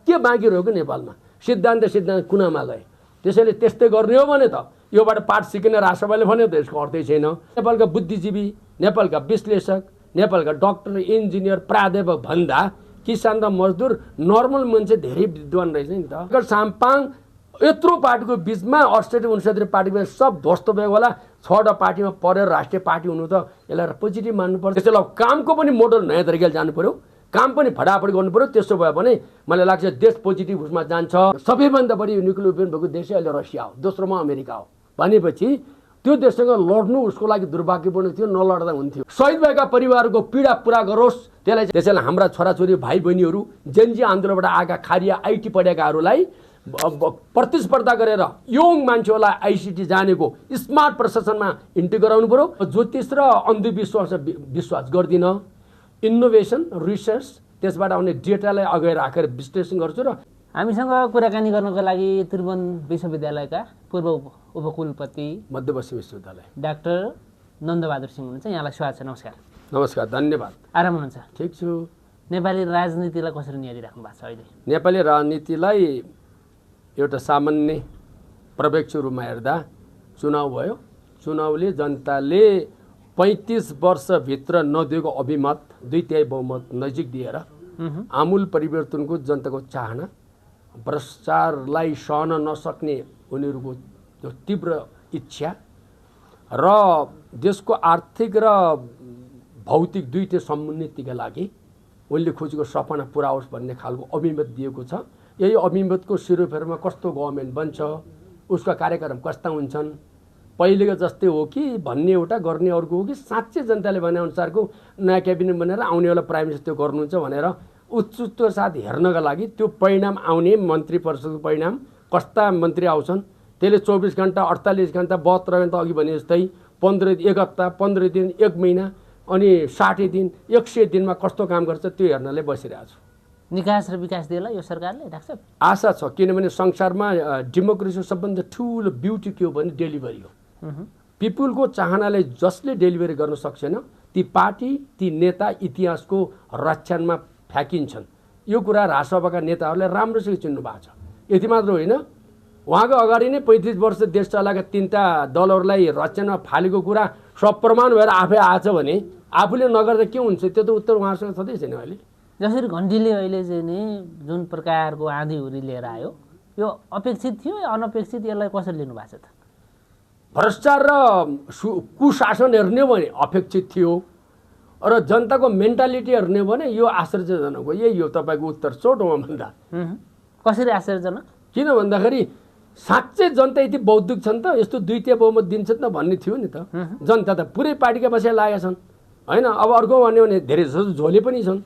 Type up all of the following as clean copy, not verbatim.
के बाँकी रह्यो नेपालमा? सिद्धान्त कुनामा गए। त्यसैले त्यस्तै गर्ने हो भने त योबाट पाठ सिकिने राष्ट्रसभाले भन्यो त यसको अर्थै छैन। नेपालका बुद्धिजीवी, नेपालका विश्लेषक, नेपालका डक्टर, इन्जिनियर, प्राध्यापक भन्दा किसान र मजदुर नर्मल मान्छे धेरै विद्वान रहेछ नि त। अगर साम्पाङ यत्रो पार्टीको बिचमा 68-69 पार्टीमा सब ध्वस्त भएको होला, 6वटा पार्टीमा परेर राष्ट्रिय पार्टी हुनु त यसलाई पोजिटिभ मान्नु पर्छ। त्यसैले अब कामको पनि मोडल नयाँ तरिकाले जानु पर्यो, काम पनि फटाफट गर्नु पर्यो। त्यसो भयो भने मलाई लाग्छ देश पोजिटिभ उसमा जान्छ। सबैभन्दा बढी न्युक्लियर वेपन भएको देश अहिले रसिया हो, दोस्रोमा अमेरिका हो। भनेपछि त्यो देशसँग लड्नु उसको लागि दुर्भाग्यपूर्ण थियो, नलड्दा हुन्थ्यो। शहीद भएका परिवारको पीडा पुरा गरोस्। त्यसैले हाम्रा छोराछोरी भाइ बहिनीहरू जेनजी आन्दोलनबाट आएका खारिया आइटी पढेकाहरूलाई प्रतिस्पर्धा गरेर यङ मान्छेहरूलाई आइसिटी जानेको स्मार्ट प्रशासनमा इन्ट्री गराउनु पर्यो। ज्योतिष र विश्वास गर्दिन। इनोभेसन, रिसर्च, त्यसबाट आउने डेटालाई अगाडि राखेर विश्लेषण गर्छु। र हामीसँग कुराकानी गर्नको लागि त्रिभुवन विश्वविद्यालयका पूर्व उपकुलपति मध्यपश्चिम विश्वविद्यालय डाक्टर नन्दबहादुर सिंह हुनुहुन्छ। यहाँलाई स्वागत छ। नमस्कार। नमस्कार, धन्यवाद। आराम हुनुहुन्छ? ठिक छु। नेपाली राजनीतिलाई कसरी निहालिराख्नु भएको छ अहिले? नेपाली राजनीतिलाई एउटा सामान्य प्रवेश रूपमा हेर्दा चुनाव भयो। चुनावले जनताले 35 वर्षभित्र नदिएको अभिमत 2/3 बहुमत नजिक दिएर आमूल परिवर्तनको जनताको चाहना, भ्रष्टाचारलाई सहन नसक्ने उनीहरूको त्यो तीव्र इच्छा र देशको आर्थिक र भौतिक दुईटै समुन्नतिका लागि उनले खोजेको सपना पुरा होस् भन्ने खालको अभिमत दिएको छ। यही अभिमतको सिरोफेरोमा कस्तो गभर्मेन्ट बन्छ, उसका कार्यक्रम कस्ता हुन्छन्, पहिलेको जस्तै हो कि भन्ने एउटा, गर्ने अर्को हो कि साँच्चै जनताले भनेअनुसारको नयाँ क्याबिनेट बनेर आउनेवाला प्राइम मिनिस्टर त्यो गर्नुहुन्छ भनेर उत्सुकताका साथ हेर्नका लागि त्यो परिणाम आउने मन्त्री परिषदको परिणाम कस्ता मन्त्री आउँछन्, त्यसले 24 घन्टा 48 घन्टा 72 घन्टा अघि भने जस्तै 1 हप्ता 15 दिन 1 महिना अनि 60 दिन 100 दिनमा कस्तो काम गर्छ त्यो हेर्नलाई बसिरहेको छु। निकास र विकास दिएला यो सरकारले डाक्टर? आशा छ, किनभने संसारमा डेमोक्रेसीको सबभन्दा ठुलो ब्युटी के हो भने डेलिभरी हो। पिपुलको चाहनालाई जसले डेलिभरी गर्न सक्छन् ती पार्टी, ती नेता इतिहासको रक्षणमा फ्याँकिन्छन्। यो कुरा राष्ट्रसभाका नेताहरूले राम्रोसँग चिन्नु भएको छ। यति मात्र होइन, उहाँको अगाडि नै 35 वर्ष देश चलाएका 3टा दलहरूलाई रक्षणमा फालेको कुरा सप्रमाण भएर आफै आएछ भने आफूले नगर्दा के हुन्छ? त्यो त उत्तर उहाँसँग छँदै छैन। अहिले जसरी घन्टीले अहिले चाहिँ नि जुन प्रकारको आँधीहुरी लिएर आयो, यो अपेक्षित थियो या अनपेक्षित? यसलाई कसरी लिनु भएको छ त? भ्रष्टाचार र कुशासन हेर्ने हो भने अपेक्षित थियो र जनताको मेन्टालिटी हेर्ने हो भने यो आश्चर्यजनक हो। यही हो तपाईँको उत्तर छोटोमा भन्दा। कसरी आश्चर्यजनक? किन भन्दाखेरि साँच्चै जनता यति बौद्धिक छन् त यस्तो 2/3 बहुमत दिन्छन् त भन्ने थियो नि त। जनता त पुरै पार्टीका पछि लागेका छन् होइन। अब अर्को भन्यो भने धेरै जस्तो झोले पनि छन्।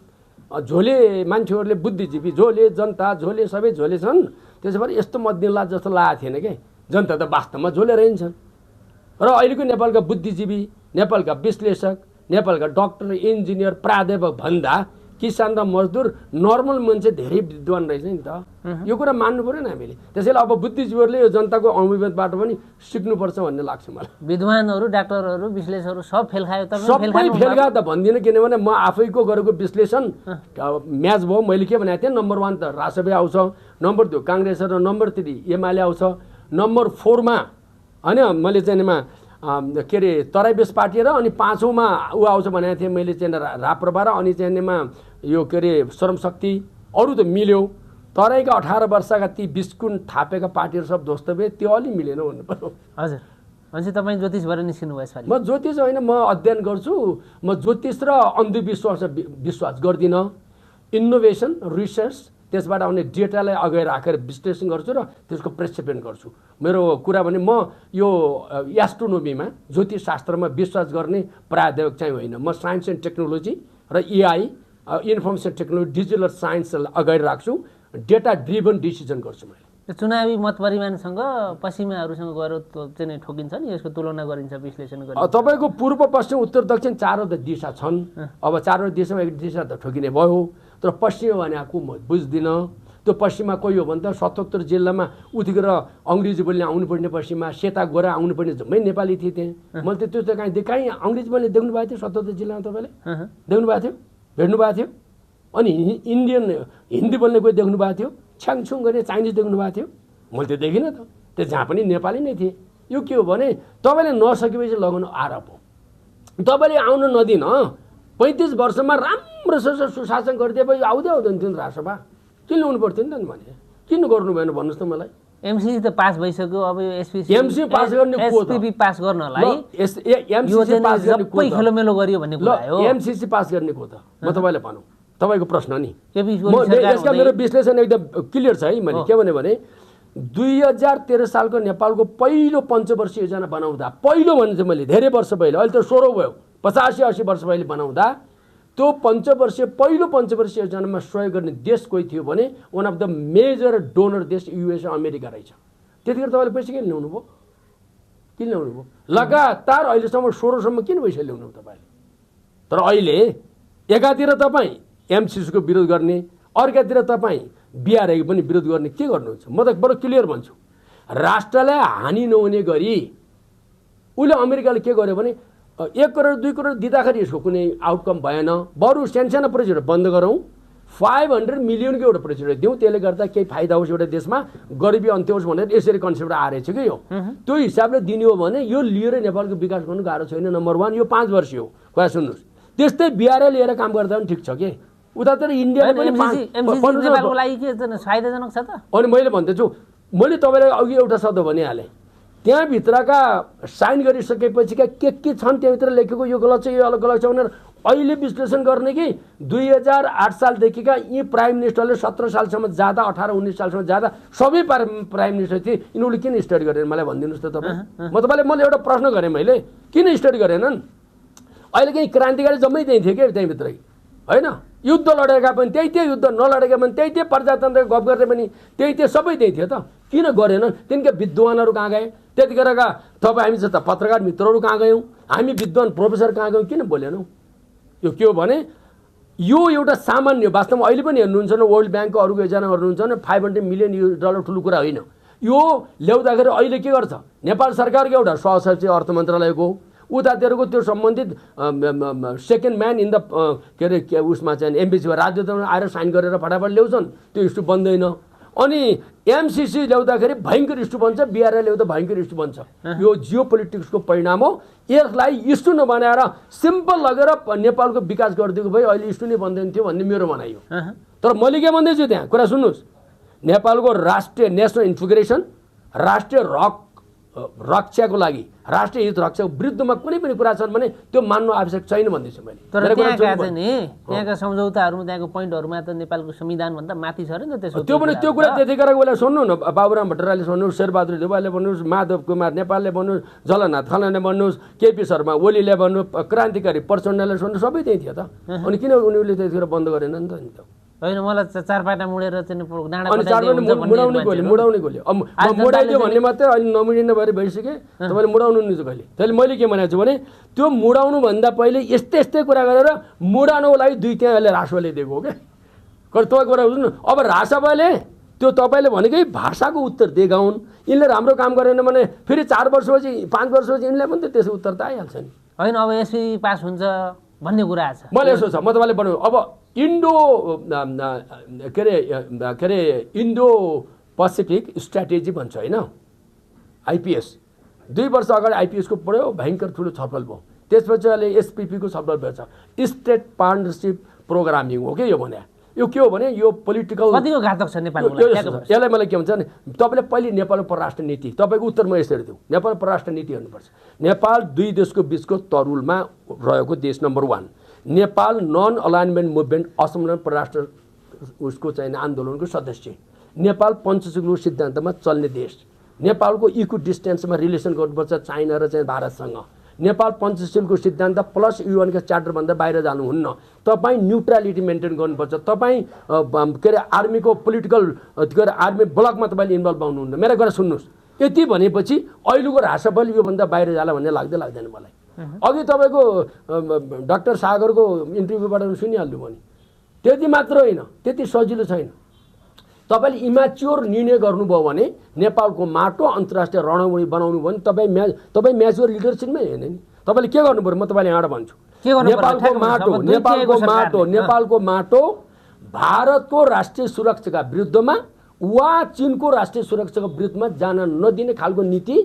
झोले मान्छेहरूले बुद्धिजीवी झोले, जनता झोले, सबै झोले छन्। त्यसो भएर यस्तो मत दिनला जस्तो लागेको थिएन कि जनता त वास्तवमा झोले रहन्छन्। र अहिलेको नेपालका बुद्धिजीवी, नेपालका विश्लेषक, नेपालका डक्टर, इन्जिनियर, प्राध्यापक भन्दा किसान र मजदुर नर्मल मान्छे धेरै विद्वान रहेछ नि त। यो कुरा मान्नु पर्यो नि हामीले। त्यसैले अब बुद्धिजीवीहरूले यो जनताको अभिमतबाट पनि सिक्नुपर्छ भन्ने लाग्छ मलाई। विद्वानहरू, डाक्टरहरू, विश्लेषकहरू सब फेल खायो। सबै फेल खायो त भन्दिनँ, किनभने म आफैको गरेको विश्लेषण म्याच भयो। मैले के भनेको थिएँ, नम्बर 1 त राष्ट्रसभा आउँछ, नम्बर 2 काङ्ग्रेस र नम्बर 3 एमाले आउँछ, नम्बर 4 मा होइन मैले चाहिँ के अरे तराई बेस पार्टी र अनि 5औँमा ऊ आउँछ भनेको थिएँ मैले चाहिँ राप्रपा र अनि चाहिँमा यो के अरे श्रमशक्ति। अरू त मिल्यो। तराईका 18 वर्षका ती बिस्कुट थापेका पार्टीहरू सब ध्वस्त भए, त्यो अलि मिलेन भन्नु पर्यो। हजुर, भनेपछि तपाईँ ज्योतिष भएर निस्किनु भयो यसपालि? म ज्योतिष होइन, म अध्ययन गर्छु। म ज्योतिष र विश्वास गर्दिनँ। इनोभेसन, रिसर्च, त्यसबाट आउने डेटालाई अगाडि राखेर विश्लेषण गर्छु र त्यसको प्रक्षेपण गर्छु। मेरो कुरा भने म यो एस्ट्रोनोमीमा, ज्योतिष शास्त्रमा विश्वास गर्ने प्राध्यापक चाहिँ होइन। म साइन्स एन्ड टेक्नोलोजी र एआई, इन्फर्मेसन टेक्नोलोजी, डिजिटल साइन्सलाई अगाडि राख्छु। डेटा ड्रिभन डिसिजन गर्छु मैले। चुनावी मत परिमाणसँग पश्चिमाहरूसँग गएर चाहिँ ठोकिन्छ नि, यसको तुलना गरिन्छ, विश्लेषण गरिन्छ। तपाईँको पूर्व, पश्चिम, उत्तर, दक्षिण 4वटा दिशा छन्। अब 4वटा दिशामा एक दिशा त ठोकिने भयो, तर पश्चिम भनेको म बुझ्दिनँ। त्यो पश्चिममा कोही हो भने त 77 जिल्लामा उतिखेर अङ्ग्रेजी बोल्ने आउनुपर्ने, पश्चिममा सेता गोरा आउनुपर्ने जम्मै नेपाली थिए त्यहाँ। मैले त त्यो त कहीँ अङ्ग्रेजी बोल्ने देख्नु भएको थियो 77 जिल्लामा? तपाईँले देख्नु भएको थियो, भेट्नु भएको थियो? अनि इन्डियन हिन्दी बोल्ने कोही देख्नु भएको थियो? छ्याङछुङ गर्ने चाइनिज देख्नु भएको थियो? मैले त्यो देखिनँ त। त्यो जहाँ पनि नेपाली नै थिए। यो के हो भने तपाईँले नसकेपछि लगाउनु आरोप हो। तपाईँले आउन नदिन 35 वर्षमा राम्रोसँग सुशासन गरिदिएपछि आउँदैन थियो नि राजसभा। किन ल्याउनु पर्थ्यो नि त भने? किन गर्नु भएन भन्नुहोस् त मलाई? एमसीसी त पास भइसक्यो, अब यो एसपीसी एमसी पास गर्ने को त? एसपीपी पास गर्नलाई एमसीसी पास गर्ने को सबै खेलोमेलो गरियो भन्ने कुरा हो। एमसीसी पास गर्ने को त? म तपाईँलाई भनौँ, तपाईँको प्रश्न नि। यसका मेरो विश्लेषण एकदम क्लियर छ है। मैले के भने 2013 सालको नेपालको पहिलो पञ्चवर्षीय योजना बनाउँदा, पहिलो भने चाहिँ मैले धेरै वर्ष पहिले, अहिले त 16 भयो, 85-80 वर्ष पहिले बनाउँदा त्यो पहिलो पञ्चवर्षीय योजनामा सहयोग गर्ने देश कोही थियो भने one of the major donor देश युएसए अमेरिका रहेछ। त्यतिखेर तपाईँले पैसा किन ल्याउनु भयो? किन ल्याउनु भयो? लगातार अहिलेसम्म 16सम्म किन पैसा ल्याउनु तपाईँले? तर अहिले एकातिर तपाईँ एमसीसीको विरोध गर्ने, अर्कातिर तपाईँ बिआरआईको पनि विरोध गर्ने, के गर्नुहुन्छ? म त बडो क्लियर भन्छु, राष्ट्रलाई हानि नहुने गरी उसले अमेरिकाले के गर्यो भने 1 करोड 2 करोड दिँदाखेरि यसको कुनै आउटकम भएन। बरु सानो प्रोजेक्ट बन्द गरौँ, 500 मिलियनको एउटा प्रोजेक्ट दिउँ, त्यसले गर्दा केही फाइदा होस् एउटा देशमा, गरिबी अन्त्य होस् भनेर यसरी कन्सेप्ट आएछ कि यो। त्यो हिसाबले दिने हो भने यो लिएर नेपालको विकास गर्नु गाह्रो छैन। नम्बर 1 यो 5 वर्ष हो। कुरा सुन्नुहोस्, त्यस्तै बिआरआई लिएर काम गर्दा पनि ठिक छ कि उतातिर इन्डियाले पनि नेपालको लागि के फाइदाजनक छ त? अनि मैले भन्दैछु, मैले तपाईँलाई अघि एउटा शब्द भनिहालेँ, त्यहाँभित्रका साइन गरिसकेपछिका के छन् त्यहाँभित्र लेखेको यो गलत छ यो गलत छ भनेर अहिले विश्लेषण गर्ने कि 2008 सालदेखिका यी प्राइम मिनिस्टरले 17 सालसम्म जाँदा 18-19 सालसम्म जाँदा सबै प्राइम मिनिस्टर थिए, यिनीहरूले किन स्टडी गरेन मलाई भनिदिनुहोस् त तपाईँ। मैले एउटा प्रश्न गरेँ, मैले किन स्टडी गरेनन्? अहिले कहीँ क्रान्तिकारी जम्मै त्यहीँ थिए क्या त्यहीँभित्रै होइन? युद्ध लडेका पनि त्यही थियो, युद्ध नलडेका पनि त्यही थियो, प्रजातन्त्रको गफ गर्ने पनि त्यही थियो, सबै त्यही थियो त। किन गरेनन्? तिनका विद्वानहरू कहाँ गए? त्यतिखेरका तपाईँ हामी जस्ता पत्रकार मित्रहरू कहाँ गयौँ? हामी विद्वान प्रोफेसर कहाँ गयौँ? किन बोलेनौँ? यो के हो भने यो एउटा सामान्य, वास्तवमा अहिले पनि हेर्नुहुन्छ न वर्ल्ड ब्याङ्कको अरूको योजना गर्नुहुन्छ भने $500 मिलियन ठुलो कुरा होइन। यो ल्याउँदाखेरि अहिले के गर्छ? नेपाल सरकारको एउटा सहसचिव अर्थ मन्त्रालयको उतातिरको त्यो सम्बन्धित सेकेन्ड म्यान इन द के अरे उसमा चाहिँ एमबिसीमा राजदूतमा आएर साइन गरेर फटाफट ल्याउँछन्, त्यो इस्यु बन्दैन। अनि एमसीसी ल्याउँदाखेरि भयङ्कर इस्यु बन्छ, बिआरआई ल्याउँदा भयङ्कर इस्यु बन्छ। यो जियो पोलिटिक्सको परिणाम हो। यसलाई इस्यु नबनाएर सिम्पल लगेर नेपालको विकास गरिदिएको भए अहिले इस्यु नै बन्दैन थियो भन्ने मेरो भनाइ हो। तर मैले के भन्दैछु त्यहाँ कुरा सुन्नुहोस्, नेपालको राष्ट्रिय नेसनल इन्टिग्रेसन, राष्ट्रिय रक्षाको लागि, राष्ट्रिय हित रक्षाको विरुद्धमा कुनै पनि कुरा छन् भने त्यो मान्नु आवश्यक छैन भन्दैछु मैले। तर त्यहाँका सम्झौताहरू, त्यहाँको पोइन्टहरूमा त नेपालको संविधानभन्दा माथि छ नि त। त्यो पनि त्यो कुरा त्यतिखेरको बेला सुन्नु न, बाबुराम भट्टराईले भन्नुहोस्, शेरबहादुर देउवाले भन्नुहोस्, माधव कुमार नेपालले भन्नुहोस्, जलनाथ खनालले भन्नुहोस्, केपी शर्मा ओलीले भन्नु, क्रान्तिकारी प्रचण्डले भन्नु, सबै त्यही थियो त। अनि किन उनीहरूले त्यतिखेर बन्द गरेन नि त? होइन, मलाई 4 पाटा मुडेर चाहिँ मुडाउने खोल्यो। मुडाइदियो भन्ने मात्रै अहिले नमुडिने भएर भइसके, तपाईँले मुडाउनु नि कहिले? त्यसले मैले के भनेको छु भने त्यो मुडाउनुभन्दा पहिले यस्तै कुरा गरेर मुडाउनुको लागि 2 त्यहाँ अहिले राजसभाले दिएको हो क्या। तपाईँको कुरा बुझ्नु। अब राजसभाले त्यो तपाईँले भनेकै भाषाको उत्तर दिएका हुन्, यिनले राम्रो काम गरेन भने फेरि 4 वर्षपछि 5 वर्षपछि यिनलाई पनि त त्यसको उत्तर त आइहाल्छ नि। होइन, अब एसपी पास हुन्छ भन्ने कुरा छ। मैले यसो छ, म तपाईँलाई बनाउँ अब इन्डो के अरे इन्डो पेसिफिक स्ट्राटेजी भन्छ होइन, आइपिएस। 2 वर्ष अगाडि आइपिएसको पढ्यो, भयङ्कर ठुलो छलफल भयो। त्यसपछि अहिले एसपिपीको छलफल भएछ, स्टेट पार्टनरसिप प्रोग्रामिङ हो कि यो भने। यो के हो भने यो पोलिटिकल कतिको घातक छ नेपालको लागि? यसलाई मलाई के भन्छ भने तपाईँले पहिले नेपालको परराष्ट्र नीति, तपाईँको उत्तर म यसरी दिउँ, नेपाल परराष्ट्र नीति हेर्नुपर्छ। नेपाल 2 देशको बिचको तरुलमा रहेको देश number 1। Nepal non alignment movement असम्मेलन परराष्ट्र उसको चाहिँ आन्दोलनको सदस्य। नेपाल पञ्चशुलको सिद्धान्तमा चल्ने देश। नेपालको इक्व डिस्टेन्समा रिलेसन गर्नुपर्छ चाइना र चाहिँ भारतसँग। नेपाल पञ्चशीलको सिद्धान्त प्लस युएनका चार्टरभन्दा बाहिर जानुहुन्न। तपाईँ न्युट्रालिटी मेन्टेन गर्नुपर्छ। तपाईँ के अरे आर्मीको पोलिटिकल के अरे आर्मी ब्लकमा तपाईँले इन्भल्भ हुनुहुन्न। मेरो कुरा सुन्नुहोस्, यति भनेपछि अहिलेको राष्ट्रपति योभन्दा बाहिर जाला भन्ने लाग्दैन मलाई। अघि तपाईँको डाक्टर सागरको इन्टरभ्यूबाट सुनिहाल्नु भने त्यति मात्र होइन, त्यति सजिलो छैन। तपाईँले इम्याच्योर निर्णय गर्नुभयो भने नेपालको माटो अन्तर्राष्ट्रिय रणभूमि बनाउनु भयो भने तपाईँ म्याच्योर लिडरसिपमै होइन नि। तपाईँले के गर्नु पर्यो म तपाईँले यहाँबाट भन्छु। नेपालको माटो भारतको राष्ट्रिय सुरक्षाका विरुद्धमा वा चीनको राष्ट्रिय सुरक्षाको विरुद्धमा जान नदिने खालको नीति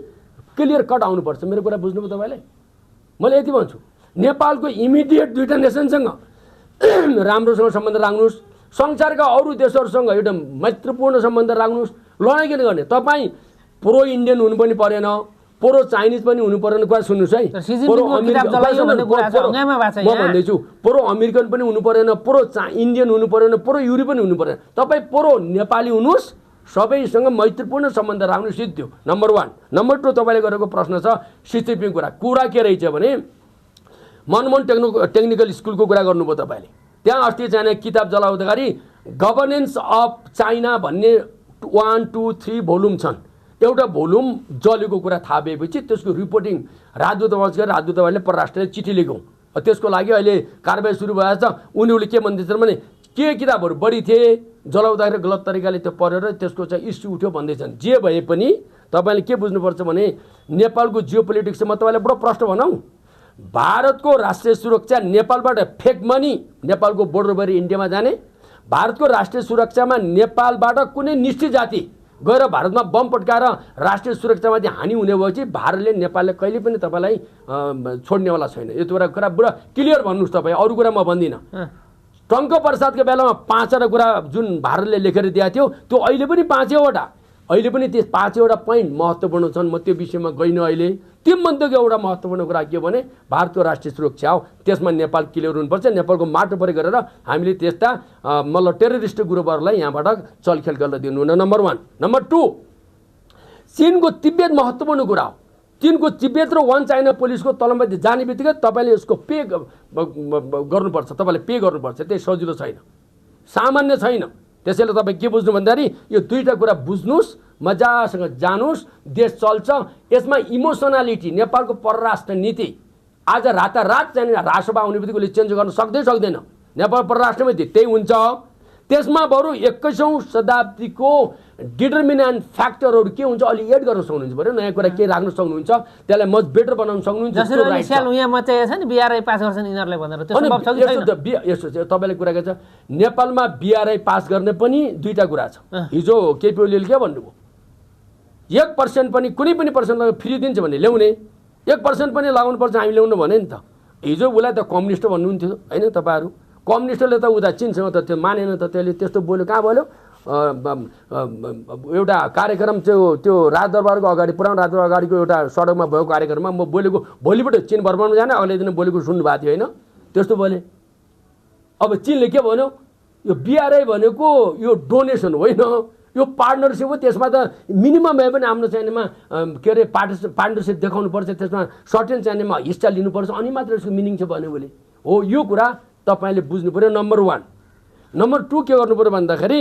क्लियर कट आउनुपर्छ। मेरो कुरा बुझ्नुभयो तपाईँले? मैले यति भन्छु, नेपालको इमिडिएट दुईटा नेसनसँग राम्रोसँग सम्बन्ध राख्नुहोस्, संसारका अरू देशहरूसँग एउटा मैत्रीपूर्ण सम्बन्ध राख्नुहोस्। लडाइँ किन गर्ने? तपाईँ प्रो इन्डियन हुनु पनि परेन, प्रो चाइनिज पनि हुनु परेन। कुरा सुन्नुहोस् है, म भन्दैछु प्रो अमेरिकन पनि हुनु परेन, प्रो इन्डियन हुनु परेन, प्रो युरोपियन हुनु परेन। तपाईँ प्रो नेपाली हुनुहोस्, सबैसँग मैत्रीपूर्ण सम्बन्ध राख्नु सिद्धि हो, नम्बर 1। नम्बर 2, तपाईँले गरेको प्रश्न छ सिसिपी कुरा के रहेछ भने मनमोहन टेक्निकल स्कुलको कुरा गर्नुभयो तपाईँले। त्यहाँ अस्ति चाहिँ किताब जलाउँदाखेरि गभर्नेन्स अफ चाइना भन्ने 1, 2, 3 भोल्युम छन्। एउटा भोल्युम जलेको कुरा थाहा भएपछि त्यसको रिपोर्टिङ राजदूतावास गरेर राजदूतावासले परराष्ट्रले चिठी लेखौँ। त्यसको लागि अहिले कारबाही सुरु भएको छ। उनीहरूले के भन्दैछन् भने के किताबहरू बढी थिए, जलाउँदाखेरि गलत तरिकाले त्यो परेर त्यसको चाहिँ इस्यु उठ्यो भन्दैछन्। जे भए पनि तपाईँले के बुझ्नुपर्छ भने नेपालको जियो पोलिटिक्समा तपाईँले बडो प्रश्न भनौँ, भारतको राष्ट्रिय सुरक्षा नेपालबाट फेक मनी नेपालको बोर्डर भएर इन्डियामा जाने, भारतको राष्ट्रिय सुरक्षामा नेपालबाट कुनै निश्चित जाति गएर भारतमा बम पड्काएर राष्ट्रिय सुरक्षामाथि हानि हुने भएपछि भारतले नेपालले कहिले पनि तपाईँलाई छोड्नेवाला छैन। यो कुरा पुरा क्लियर भन्नुहोस् तपाईँ, अरू कुरा म भन्दिनँ। टङ्क प्रसादको बेलामा 5वटा कुरा जुन भारतले लेखेर दिएको थियो त्यो अहिले पनि 5वटा, अहिले पनि त्यस 5वटा पोइन्ट महत्त्वपूर्ण छन्। म त्यो विषयमा गइनँ अहिले। तीमध्येको एउटा महत्त्वपूर्ण कुरा के हो भने भारतको राष्ट्रिय सुरक्षा हो, त्यसमा नेपाल क्लियर हुनुपर्छ। नेपालको माटो परे गरेर हामीले त्यस्ता मतलब टेररिस्ट ग्रुपहरूलाई यहाँबाट चलखेल गर्न दिनु हुन, नम्बर 1। नम्बर 2, चीनको तिब्बत महत्त्वपूर्ण कुरा हो। चीनको तिब्बत र 1 चाइना पुलिसको तलमाथि जाने बित्तिकै तपाईँले यसको पे गर्नुपर्छ, तपाईँले पे गर्नुपर्छ। त्यही सजिलो छैन, सामान्य छैन। त्यसैले तपाईँ के बुझ्नु भन्दाखेरि यो दुईवटा कुरा बुझ्नुहोस्, मजासँग जानुहोस्, देश चल्छ। यसमा इमोसनालिटी नेपालको परराष्ट्र नीति आज रातारात चाहिँ राजसभा आउने बित्तिकै उसले चेन्ज गर्न सक्दैन। नेपाल परराष्ट्र नीति त्यही हुन्छ। त्यसमा बरु 21औं शताब्दीको डिटर्मिनेन्ट फ्याक्टरहरू के हुन्छ अलि एड गर्न सक्नुहुन्छ पऱ्यो, नयाँ कुरा के राख्न सक्नुहुन्छ, त्यसलाई मच बेटर बनाउन सक्नुहुन्छ। यसो तपाईँले कुरा गर्छ नेपालमा बिआरआई पास गर्ने पनि दुईवटा कुरा छ। हिजो केपी ओलीले के भन्नुभयो, 1% पनि कुनै पनि पर्सेन्ट फ्री दिन्छ भने ल्याउने, 1% पनि लगाउनुपर्छ हामी ल्याउनु भने नि त। हिजो उसलाई त कम्युनिस्ट भन्नुहुन्थ्यो होइन तपाईँहरू, कम्युनिस्टले त उता चिनसँग त त्यो मानेन त, त्यसले त्यस्तो बोल्यो। कहाँ बोल्यो? एउटा कार्यक्रम त्यो राजदरबारको अगाडि, पुरानो राजदरबार अगाडिको एउटा सडकमा भएको कार्यक्रममा म बोलेको, भोलिपल्ट चीन भ्रमणमा जाने अगले दिन बोलेको सुन्नुभएको थियो होइन? त्यस्तो बोले। अब चीनले के भन्यो, यो बिआरआई भनेको यो डोनेसन होइन, यो पार्टनरसिप हो। त्यसमा त मिनिमम भए पनि आफ्नो चाहिनेमा के अरे पार्टनरसिप देखाउनुपर्छ, त्यसमा सर्टेन चाहिनेमा हिस्सा लिनुपर्छ, अनि मात्र यसको मिनिङ छ भन्यो बोले। हो, यो कुरा तपाईँले बुझ्नु पऱ्यो, नम्बर 1। नम्बर 2 के गर्नु पऱ्यो भन्दाखेरि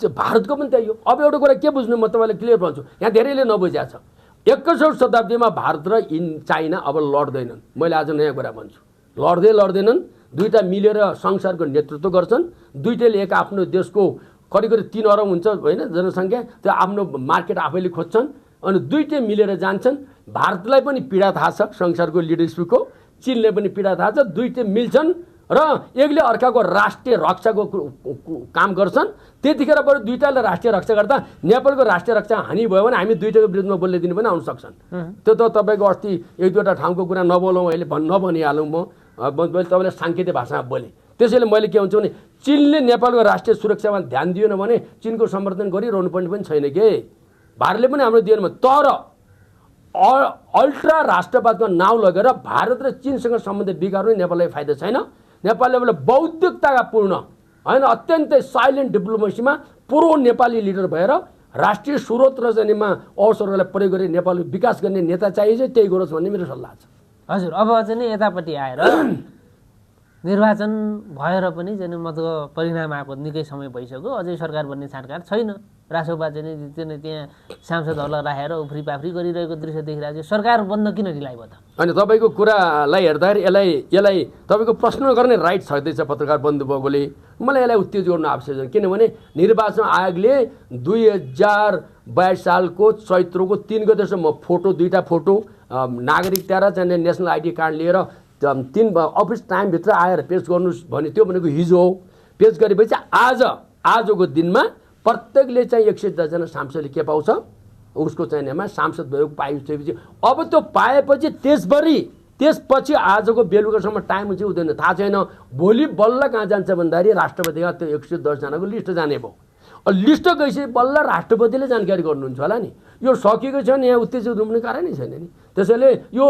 भारतको पनि त्यही हो। अब एउटा कुरा के बुझ्नु, म तपाईँलाई क्लियर भन्छु, यहाँ धेरैले नबुझाएको छ। 21औं शताब्दीमा भारत र चाइना अब लड्दैनन्। मैले आज नयाँ कुरा भन्छु, लड्दैनन्। दुईवटा मिलेर संसारको नेतृत्व गर्छन्। दुईटैले एक आफ्नो देशको करिब 3 अरब हुन्छ होइन जनसङ्ख्या, त्यो आफ्नो मार्केट आफैले खोज्छन् अनि दुईटै मिलेर जान्छन्। भारतलाई पनि पीडा थाहा छ संसारको लिडरसिपको, चीनले पनि पीडा थाहा छ। दुईटै मिल्छन् र एकले अर्काको राष्ट्रिय रक्षाको काम गर्छन्। त्यतिखेर बरु दुईटाले राष्ट्रिय रक्षा गर्दा नेपालको राष्ट्रिय रक्षा हानि भयो भने हामी दुईटाको विरुद्धमा बोल्ने दिन पनि आउन सक्छन्। त्यो त तपाईँको अस्ति 1-2वटा ठाउँको कुरा नबोलौँ, अहिले नभनिहालौँ। म तपाईँले साङ्केतिक भाषामा बोलेँ। त्यसैले मैले के भन्छु भने चीनले नेपालको राष्ट्रिय सुरक्षामा ध्यान दिएन भने चीनको समर्थन गरिरहनु पर्ने पनि छैन के, भारतले पनि हाम्रो दिएन। तर अल्ट्रा राष्ट्रवादको नाउँ लगेर भारत र चीनसँग सम्बन्ध बिगार्नु नेपाललाई फाइदा छैन। नेपालले बौद्धिकताका पूर्ण होइन अत्यन्तै साइलेन्ट डिप्लोमेसीमा प्रो नेपाली लिडर भएर राष्ट्रिय स्रोत र जानेमा अवसरहरूलाई प्रयोग गरी नेपालको विकास गर्ने नेता चाहिए, त्यही गरोस् भन्ने मेरो सल्लाह छ। हजुर, अब चाहिँ नि यतापट्टि आएर निर्वाचन भएर पनि चाहिँ मतको परिणाम आएको निकै समय भइसक्यो, अझै सरकार बन्ने छाँटकाँट छैन। रासोपा चाहिँ त्यहाँ सांसदहरूलाई राखेर उफ्री पाफ्री गरिरहेको दृश्य देखिरहेको छ। सरकार बन्न किन ढिलाइ भयो त? अनि तपाईँको कुरालाई हेर्दाखेरि यसलाई तपाईँको प्रश्न गर्ने राइट छँदैछ पत्रकार बन्धुवर्गले। मलाई यसलाई उत्तेजित गर्नु आवश्यक छ, किनभने निर्वाचन आयोगले 2022 सालको चैत्रको 3 गतेसम्म दुईवटा फोटो नागरिकता र चाहिँ नेसनल आइडी कार्ड लिएर 3 अफिस टाइमभित्र आएर पेश गर्नुहोस् भने त्यो भनेको हिजो हो। पेश गरेपछि आजको दिनमा प्रत्येकले चाहिँ 110 जना सांसदले के पाउँछ उसको चाहिँ नेमा सांसद भएको पाइसकेपछि अब त्यो पाएपछि त्यसपछि आजको बेलुकासम्म टाइम चाहिँ हुँदैन, थाहा छैन भोलि बल्ल कहाँ जान्छ भन्दाखेरि राष्ट्रपतिमा त्यो 110 जनाको लिस्ट जाने भयो। लिस्ट गइसके बल्ल राष्ट्रपतिले जानकारी गर्नुहुन्छ होला नि। यो सकेको छ नि, यहाँ उत्तेजित हुनु पनि कारणै छैन नि। त्यसैले यो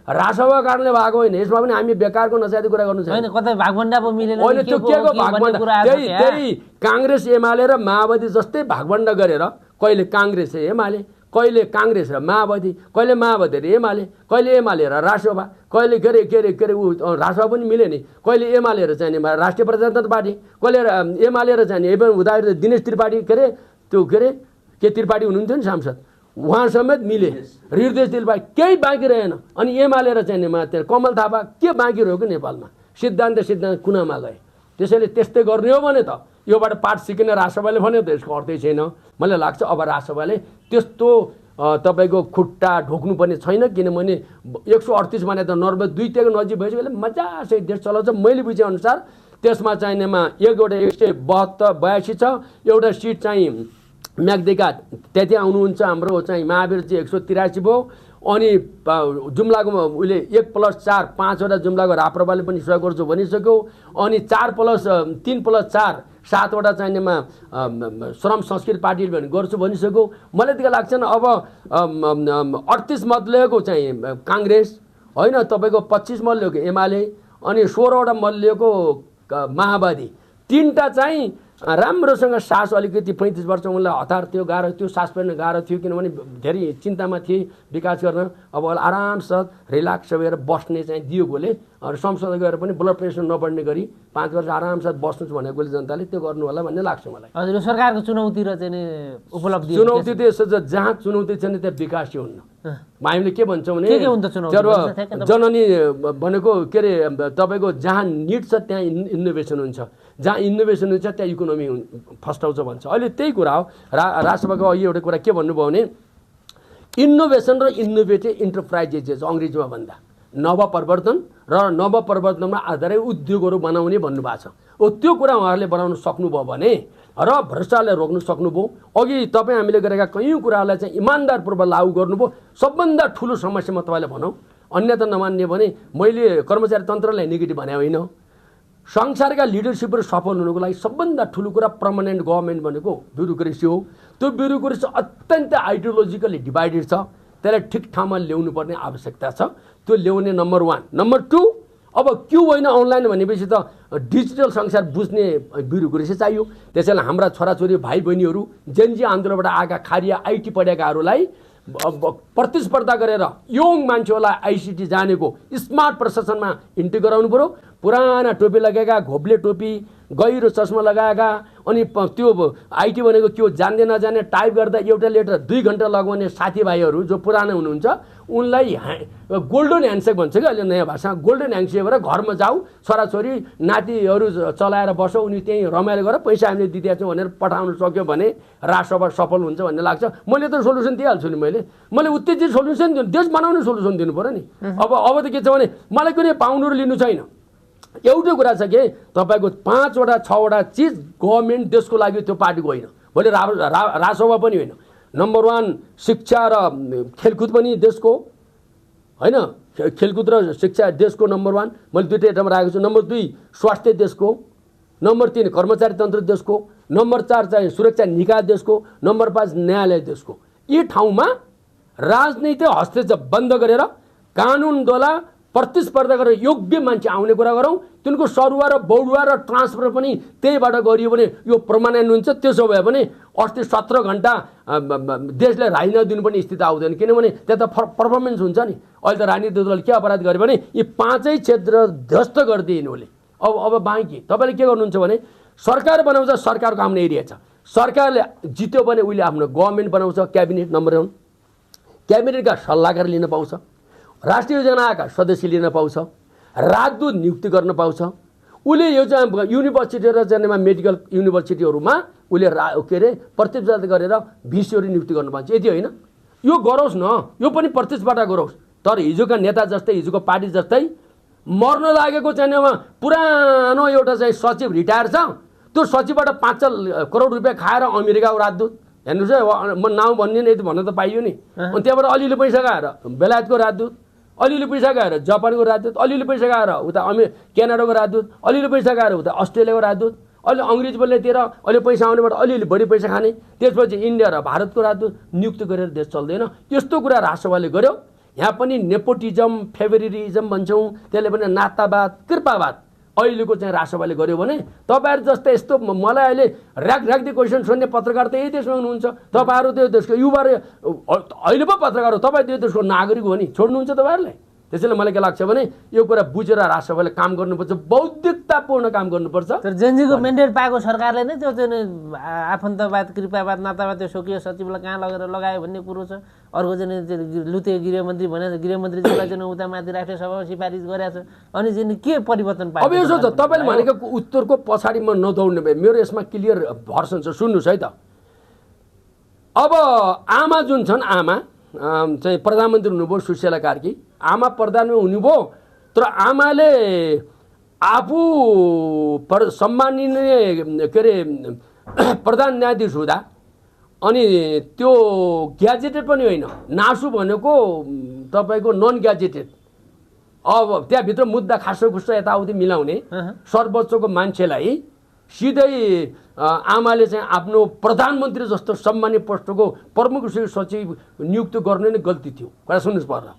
राजसभा कारणले भएको होइन, यसमा पनि हामी बेकारको नचाहिँदो कुरा गर्नु छैन। कतै भागभण्डा पो मिलेन अहिले त्यो के को भागभण्डा, त्यही काङ्ग्रेस एमाले र माओवादी जस्तै भागभण्डा गरेर कहिले काङ्ग्रेस एमाले, कहिले काङ्ग्रेस र माओवादी, कहिले माओवादी र एमाले, कहिले एमाले र राष्ट्रसभा, कहिले के अरे राष्ट्रसभा पनि मिले नि, कहिले एमाले र चाहिँ राष्ट्रिय प्रजातन्त्र पार्टी, कहिले एमाले र चाहिँ एवं हुँदाखेरि दिनेश त्रिपाठी के त्रिपाठी हुनुहुन्थ्यो नि सांसद, उहाँ समेत मिले, हृदय त्रिपाठी केही बाँकी रहेन। अनि एमाले र चाहिँ कमल थापा के बाँकी रह्यो कि नेपालमा, सिद्धान्त कुनामा गए। त्यसैले त्यस्तै गर्ने हो भने त योबाट पाठ सिकेर राजसभाले भन्यो त यसको अर्थै छैन। मलाई लाग्छ अब राजसभाले त्यस्तो तपाईँको खुट्टा ढोक्नुपर्ने छैन, किनभने 138 भने त नर्मल 2 टेको नजिक भइसक्यो, मजासहित देश चलाउँछ। मैले बुझेअनुसार त्यसमा चाहिनेमा एउटा 182 छ, एउटा सिट चाहिँ म्याग्देका त्यति आउनुहुन्छ, हाम्रो चाहिँ महावीरजी 183 भयो। अनि जुम्लाको उसले 1+4 5वटा जुम्लाको राप्रपाले पनि सहयोग गर्छु भनिसक्यो। अनि 4+3+4 7वटा चाहिनेमा श्रम संस्कृति पार्टीले पनि गर्छु भनिसक्यो। मलाई त्यही लाग्छ न अब 38 मत लिएको चाहिँ काङ्ग्रेस होइन, तपाईँको 25 मत लिएको एमाले, अनि 16वटा मत लिएको माओवादी, 3टा चाहिँ राम्रोसँग सास अलिकति 35 वर्ष उनलाई हतार थियो, गाह्रो थियो, सास फेर्न गाह्रो थियो, किनभने धेरै चिन्तामा थिए विकास गर्न। अब आरामसाथ रिल्याक्स भएर बस्ने चाहिँ दिएकोले संसद गएर पनि ब्लड प्रेसर नबढ्ने गरी 5 वर्ष आरामसाथ बस्नुहोस् भनेकोले जनताले त्यो गर्नु होला भन्ने लाग्छ मलाई। हजुर, सरकारको चुनौती र चाहिँ उपलब्धि, चुनौती त यसो जहाँ चुनौती छ नि त्यहाँ विकासै हुन्न। हामीले के भन्छौँ भने जननी भनेको के अरे तपाईँको जहाँ निड छ त्यहाँ इनोभेसन हुन्छ, जहाँ इनोभेसन हुन्छ त्यहाँ इकोनोमी फस्टाउँछ भन्छ। अहिले त्यही कुरा हो। राष्ट्रसभाको अघि एउटा कुरा के भन्नुभयो भने इनोभेसन र इनोभेटिभ इन्टरप्राइजेस अङ्ग्रेजीमा भन्दा नवपरिवर्तन र नवपरिवर्तनमा आधारित उद्योगहरू बनाउने भन्नुभएको छ। त्यो कुरा उहाँहरूले बनाउन सक्नुभयो भने र भ्रष्टाचारलाई रोक्न सक्नुभयो। अघि तपाईँ हामीले गरेका कयौँ कुराहरूलाई चाहिँ इमान्दारपूर्वक लागू गर्नुभयो। सबभन्दा ठुलो समस्या म तपाईँलाई भनौँ, अन्यथा नमान्ने भने मैले कर्मचारी तन्त्रलाई नेगेटिभ भने होइन, संसारका लिडरसिपहरू सफल हुनुको लागि सबभन्दा ठुलो कुरा पर्मानेन्ट गभर्मेन्ट भनेको ब्युरोक्रेसी हो। त्यो ब्युरोक्रेसी अत्यन्त आइडियोलोजिकली डिभाइडेड छ, त्यसलाई ठिक ठाउँमा ल्याउनु पर्ने आवश्यकता छ। त्यो ल्याउने नम्बर 1। नम्बर 2, अब क्यु होइन अनलाइन भनेपछि त डिजिटल संसार बुझ्ने ब्युरोक्रेसी चाहियो। त्यसैले हाम्रा छोराछोरी भाइ बहिनीहरू जेनजी आन्दोलनबाट आएका खारिया आइटी पढेकाहरूलाई प्रतिस्पर्धा गरेर यङ मान्छेहरूलाई आइसिटी जानेको स्मार्ट प्रशासनमा इन्ट्री गराउनु पऱ्यो। पुराना टोपी लगाएका, घोप्ले टोपी, गहिरो चस्मा लगाएका, अनि त्यो आइटी भनेको के हो जान्दै नजाने, टाइप गर्दा एउटा लेटर 2 घन्टा लगाउने साथीभाइहरू जो पुरानो हुनुहुन्छ उनलाई गोल्डन ह्यान्डसेक भन्छ कि अहिले नयाँ भाषा, गोल्डन ह्यान्डसेक भएर घरमा जाऊ, छोराछोरी नातिहरू चलाएर बसौँ, उनी त्यहीँ रमाइलो गरेर पैसा हामीले दिइदिएको छौँ भनेर पठाउनु सक्यो भने राष्ट्रसभा सफल हुन्छ भन्ने लाग्छ। मैले त सोल्युसन दिइहाल्छु नि, मैले उत्तेजित सोल्युसन दिनु, देश बनाउने सोल्युसन दिनु पऱ्यो नि। अब त के छ भने मलाई कुनै पाउनु र लिनु छैन। एउटै कुरा छ कि तपाईँको 5वटा 6वटा चिज गभर्मेन्ट देशको लागि त्यो पार्टीको होइन, भोलि राजसभा पनि होइन। नम्बर 1 शिक्षा र खेलकुद पनि देशको होइन, खेलकुद र शिक्षा देशको नम्बर 1 मैले 2टै ठाउँमा राखेको छु। नम्बर 2 स्वास्थ्य देशको, नम्बर 3 कर्मचारी तन्त्र देशको, नम्बर 4 चाहिँ सुरक्षा निकाय देशको, नम्बर 5 न्यायालय देशको। यी ठाउँमा राजनीतिक हस्तक्षेप बन्द गरेर कानुनद्वारा प्रतिस्पर्धा गरेर योग्य मान्छे आउने कुरा गरौँ। तिनको सरुवा र बौडुवा र ट्रान्सफर पनि त्यहीबाट गरियो भने यो पर्मानेन्ट हुन्छ। त्यसो भए पनि अस्ति 17 घन्टा देशलाई राइ नदिनुपर्ने स्थिति आउँदैन, किनभने त्यहाँ त पर्फर्मेन्स हुन्छ नि। अहिले त राजनीतिक दलले के अपराध गर्यो भने यी 5 क्षेत्र ध्वस्त गरिदिए यिनीहरूले। अब बाँकी तपाईँले के गर्नुहुन्छ भने सरकार बनाउँछ, सरकारको आफ्नो एरिया छ, सरकारले जित्यो भने उसले आफ्नो गभर्मेन्ट बनाउँछ, क्याबिनेट नम्बर 1, क्याबिनेटका सल्लाहकार लिन पाउँछ, राष्ट्रिय योजनाका सदस्य लिन पाउँछ, राजदूत नियुक्ति गर्न पाउँछ। उसले यो चाहिँ युनिभर्सिटी र जानेमा मेडिकल युनिभर्सिटीहरूमा उसले के अरे प्रतिस्पर्धा गरेर भिसीहरू नियुक्ति गर्न पाउँछ। यति होइन, यो गरोस् न, यो पनि प्रतिस्पर्धा गरोस्। तर हिजोका नेता जस्तै, हिजोको पार्टी जस्तै मर्न लागेको चाहिँ पुरानो एउटा चाहिँ सचिव रिटायर छ, त्यो सचिवबाट 5 करोड रुपियाँ खाएर अमेरिकाको राजदूत हेर्नुहोस् है, म नाउँ भन्ने यति भन्न त पाइयो नि। अनि त्यहाँबाट अलिअलि पैसा गएर बेलायतको राजदूत, अलिअलि पैसा गएर जापानको राजदूत, अलिअलि पैसा गएर उता क्यानाडाको राजदूत, अलिअलि पैसा गएर उता अस्ट्रेलियाको राजदूत, अहिले अङ्ग्रेजी बोल्नेतिर अहिले पैसा आउनेबाट अलिअलि बढी पैसा खाने, त्यसपछि इन्डिया र भारतको राजदूत नियुक्त गरेर देश चल्दैन। यस्तो कुरा राष्ट्रसभाले गर्यो। यहाँ पनि नेपोटिजम, फेभरिटिजम भन्छौँ, त्यसले पनि नातावाद, कृपावाद अहिलेको चाहिँ राष्ट्रसभाले गर्यो भने तपाईँहरू जस्तै यस्तो मलाई अहिले राख्दै क्वेसन सोध्ने पत्रकार त यही देशमा हुनुहुन्छ। तपाईँहरू त्यो देशको युवा अहिले पो पत्रकार हो, तपाईँ त्यो देशको नागरिक हो नि, छोड्नुहुन्छ तपाईँहरूले? त्यसैले मलाई के लाग्छ भने यो कुरा बुझेर राष्ट्रसभाले काम गर्नुपर्छ, बौद्धिकतापूर्ण काम गर्नुपर्छ। तर जेनजीको मेन्डेट पाएको सरकारले नै त्यो चाहिँ आफन्तवाद, कृपावाद, नातावाद त्यो स्वकीय सचिवलाई कहाँ लगेर लगायो भन्ने कुरो छ। अर्को चाहिँ लुते गृहमन्त्री भनेर गृहमन्त्रीजीलाई चाहिँ उता माथि राष्ट्रिय सभामा सिफारिस गरेको छ। अनि चाहिँ के परिवर्तन पायो? अब यसो छ, तपाईँले भनेको उत्तरको पछाडि म नदौड्ने भए मेरो यसमा क्लियर भर्सन छ, सुन्नुहोस् है त। अब आमा जुन छन्, आमा चाहिँ प्रधानमन्त्री हुनुभयो सुशीला कार्की, आमा प्रधानमन्त्री हुनुभयो, तर आमाले आफू सम्माननीय के अरे प्रधान न्यायाधीश हुँदा अनि त्यो ग्याजेटेड पनि होइन, नासु भनेको तपाईँको नन ग्याजेटेड, अब त्यहाँभित्र मुद्दा खासो खुसो यताउति मिलाउने सर्वोच्चको मान्छेलाई सिधै आमाले चाहिँ आफ्नो प्रधानमन्त्री जस्तो सम्मानीय पोस्टको प्रमुख सचिव नियुक्त गर्नु नै गल्ती थियो। कुरा सुन्नुहोस् पर्ला,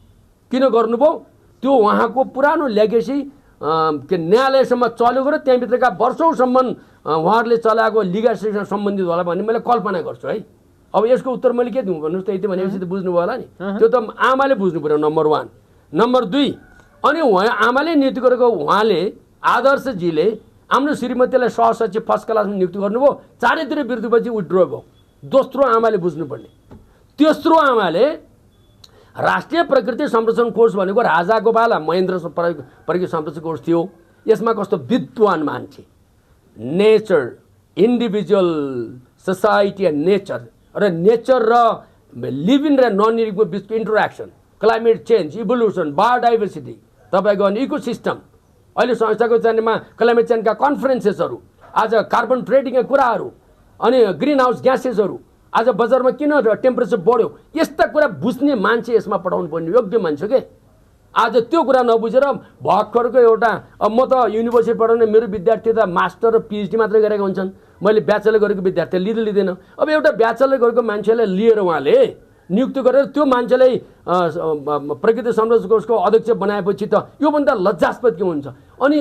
किन गर्नुभयो? त्यो उहाँको पुरानो लेगेसी के न्यायालयसम्म चलेको र त्यहाँभित्रका वर्षौँसम्म उहाँहरूले चलाएको लिगासीसँग सम्बन्धित होला भन्ने मैले कल्पना गर्छु है। अब यसको उत्तर मैले के दिउँ भन्नुहोस् त? यति भनेपछि त बुझ्नुभयो होला नि। त्यो त आमाले बुझ्नु पऱ्यो, नम्बर 1। नम्बर 2, अनि उहाँ आमाले नियुक्त गरेको उहाँले आदर्शजीले आफ्नो श्रीमतीलाई सहसचिव फर्स्ट क्लासमा नियुक्त गर्नुभयो, चारैतिर विरुद्धपछि विथड्र भयो। दोस्रो आमाले बुझ्नुपर्ने। तेस्रो आमाले राष्ट्रिय प्रकृति संरक्षण कोष भनेको राजा गोपाल महेन्द्र प्रकृति संरक्षण कोष थियो। यसमा कस्तो विद्वान मान्छे, nature, individual, society and nature र नेचर र लिभिङ र नन लिभिङको बिचको interaction, climate change, evolution, biodiversity, तपाईँको अनि इकोसिस्टम, अहिले संस्थाको चाहिनेमा क्लाइमेट चेन्जका कन्फरेन्सेसहरू, आज कार्बन ट्रेडिङका कुराहरू, अनि ग्रिन हाउस ग्यासेसहरू, आज बजारमा किन टेम्परेचर बढ्यो, यस्ता कुरा बुझ्ने मान्छे यसमा पठाउनु पर्ने योग्य मान्छे के। आज त्यो कुरा नबुझेर भर्खरको एउटा, अब म त युनिभर्सिटी पढाउने मेरो विद्यार्थी त मास्टर र पिएचडी मात्रै गरेका हुन्छन्, मैले ब्याचलर गरेको विद्यार्थी लिँदैन। अब एउटा ब्याचलर गरेको मान्छेलाई लिएर उहाँले नियुक्त गरेर त्यो मान्छेलाई प्रकृति संरक्षण कोषको अध्यक्ष बनाएपछि त योभन्दा लज्जास्पद के हुन्छ? अनि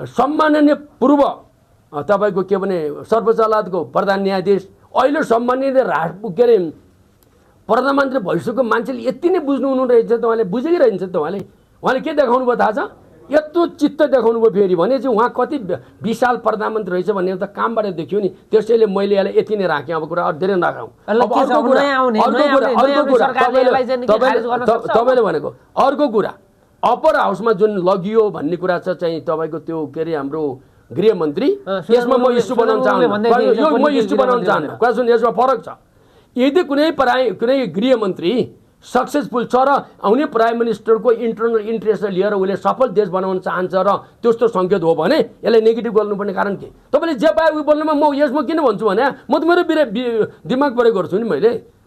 सम्माननीय पूर्व तपाईँको के भने सर्वोच्च अदालतको प्रधान न्यायाधीश, अहिले सम्माननीय के अरे प्रधानमन्त्री भइसकेको मान्छेले यति नै बुझ्नु हुनु रहेछ त, उहाँले बुझेकै रहन्छ त। उहाँले के देखाउनु भयो थाहा छ? यत्रो चित्त देखाउनु भयो फेरि भने चाहिँ उहाँ कति विशाल प्रधानमन्त्री रहेछ भन्ने त कामबाट देखियो नि। त्यसैले मैले यसलाई यति नै राखेँ, अब कुरा धेरै नराखौँ। तपाईँले भनेको अर्को कुरा अप्पर हाउसमा जुन लगियो भन्ने कुरा छ चाहिँ तपाईँको त्यो के अरे हाम्रो गृहमन्त्री, यसमा म इस्यु बनाउन चाहन्न। कुरा सुन, यसमा फरक छ। यदि कुनै गृहमन्त्री सक्सेसफुल छ र आउने प्राइम मिनिस्टरको इन्टरनल इन्ट्रेस्ट लिएर उसले सफल देश बनाउन चाहन्छ र त्यस्तो सङ्केत हो भने यसलाई नेगेटिभ गर्नुपर्ने कारण के? तपाईँले जे पाए उयो बोल्नुमा म यसमा किन भन्छु भने म त मेरो दिमाग प्रयोग गर्छु नि।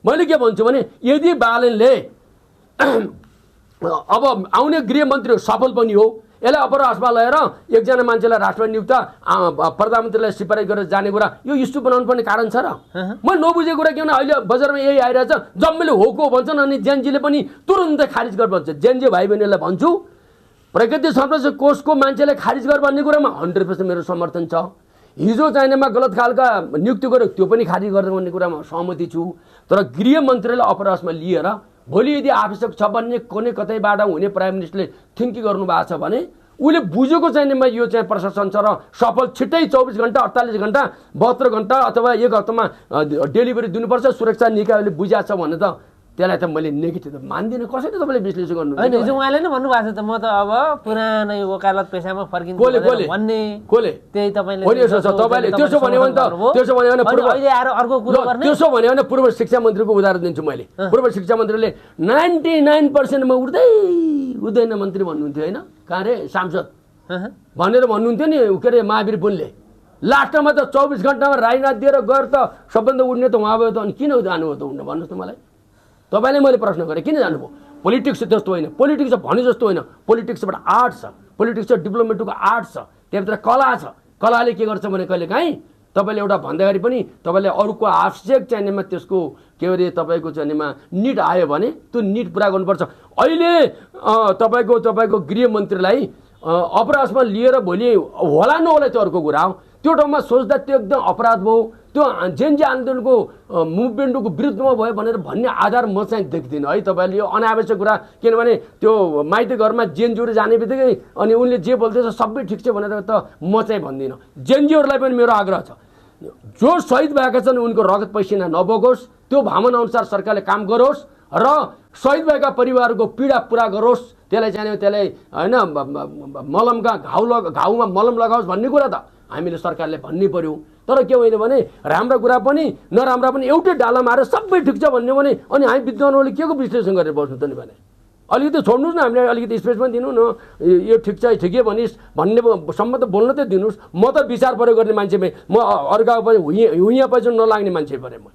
मैले के भन्छु भने यदि बालनले अब आउने गृहमन्त्री सफल पनि हो, यसलाई अप्पर हाउसमा लगेर एकजना मान्छेलाई राष्ट्रपति नियुक्त प्रधानमन्त्रीलाई सिफारिस गरेर जाने कुरा यो इस्यु बनाउनु पर्ने कारण छ र? म नबुझेको कुरा किन अहिले बजारमा यही आइरहेछ, जम्मैले होको भन्छन् अनि जेनजीले पनि तुरुन्तै खारिज गर भन्छ। जेनजी भाइ बहिनीलाई भन्छु, प्रकृति संरक्षण कोषको मान्छेलाई खारिज गर भन्ने कुरामा 100% मेरो समर्थन छ। हिजो चाहिनेमा गलत खालका नियुक्ति गर्यो त्यो पनि खारिज गर्नु भन्ने कुरामा सहमति छु। तर गृहमन्त्रीलाई अप्पर हाउसमा लिएर भोलि यदि आवश्यक छ भन्ने कुनै कतैबाट हुने प्राइम मिनिस्टरले थिङ्किङ गर्नुभएको छ भने उसले बुझेको चाहिनेमा यो चाहिँ प्रशासन छ र सफल छिट्टै 24 घन्टा 48 घन्टा 72 घन्टा अथवा 1 हप्तामा डेलिभरी दिनुपर्छ सुरक्षा निकायले बुझाएको छ भने त त्यसलाई त मैले नेगेटिभ त मान्दिनँ। कसरी तपाईँले विश्लेषण गर्नु? होइन, हिजो उहाँले नै भन्नुभएको छ त म त अब पुरानै वकालत पेसामा फर्किन्छु भन्ने। त्यही तपाईँले त्यसो भन्यो भने अर्को कुरो गर्ने, त्यसो भन्यो भने पूर्व शिक्षा मन्त्रीको उदाहरण दिन्छु मैले। पूर्व शिक्षा मन्त्रीले 99% मा उठ्दैन मन्त्री भन्नुहुन्थ्यो होइन, कहाँ रे सांसद भनेर भन्नुहुन्थ्यो नि के अरे महावीर पुनले। लास्टमा त 24 घण्टामा राजनाथ दिएर गएर त सबभन्दा उड्ने त उहाँ भयो त अनि किन जानुभयो त उड्न भन्नुहोस् त मलाई। तपाईँले मैले प्रश्न गरेँ किन जानुभयो? पोलिटिक्स जस्तो होइन, पोलिटिक्स भने जस्तो होइन, पोलिटिक्सबाट आर्ट छ, पोलिटिक्स डेभलपमेन्टको आर्ट छ, त्यहाँभित्र कला छ। कलाले के गर्छ भने कहिले काहीँ तपाईँले एउटा भन्दाखेरि पनि तपाईँले अरूको आवश्यक चाहिनेमा त्यसको के अरे तपाईँको चाहिनेमा निड आयो भने त्यो निड पुरा गर्नुपर्छ। अहिले तपाईँको गृहमन्त्रीलाई अपराधमा लिएर भोलि होला नहोला त्यो अर्को कुरा हो। त्यो ठाउँमा सोच्दा त्यो एकदम अपराध भयो, त्यो जेएनजी आन्दोलनको मुभमेन्टको विरुद्धमा भयो भनेर भन्ने आधार म चाहिँ देख्दिनँ है। तपाईँले यो अनावश्यक कुरा, किनभने त्यो माइती घरमा जेएनजीहरू जाने बित्तिकै अनि उनले जे बोल्दैछ सबै ठिक छ भनेर त म चाहिँ भन्दिनँ। जेएनजीहरूलाई पनि मेरो आग्रह छ, जो शहीद भएका छन् उनको रगत पसिना नबगोस्, त्यो भावना अनुसार सरकारले काम गरोस् र शहीद भएका परिवारको पीडा पुरा गरोस्। त्यसलाई चाहिँ त्यसलाई होइन मलमका घाउमा मलम लगाओस् भन्ने कुरा त हामीले सरकारले भन्नै पर्यो। तर के होइन भने राम्रा कुरा पनि नराम्रा पनि एउटै डालामा आएर सबै ठिक छ भन्यो भने अनि हामी विद्वानहरूले के को विश्लेषण गरेर बस्नु त नि भने अलिकति छोड्नुहोस् न, हामीले अलिकति स्पेस पनि दिनु न, यो ठिक छ ठिकै भनिस् भन्ने सम्म त बोल्न त दिनुहोस्। म त विचार प्रयोग गर्ने मान्छे म अर्काको पनि हुइयाँ पैसा नलाग्ने मान्छे परे म।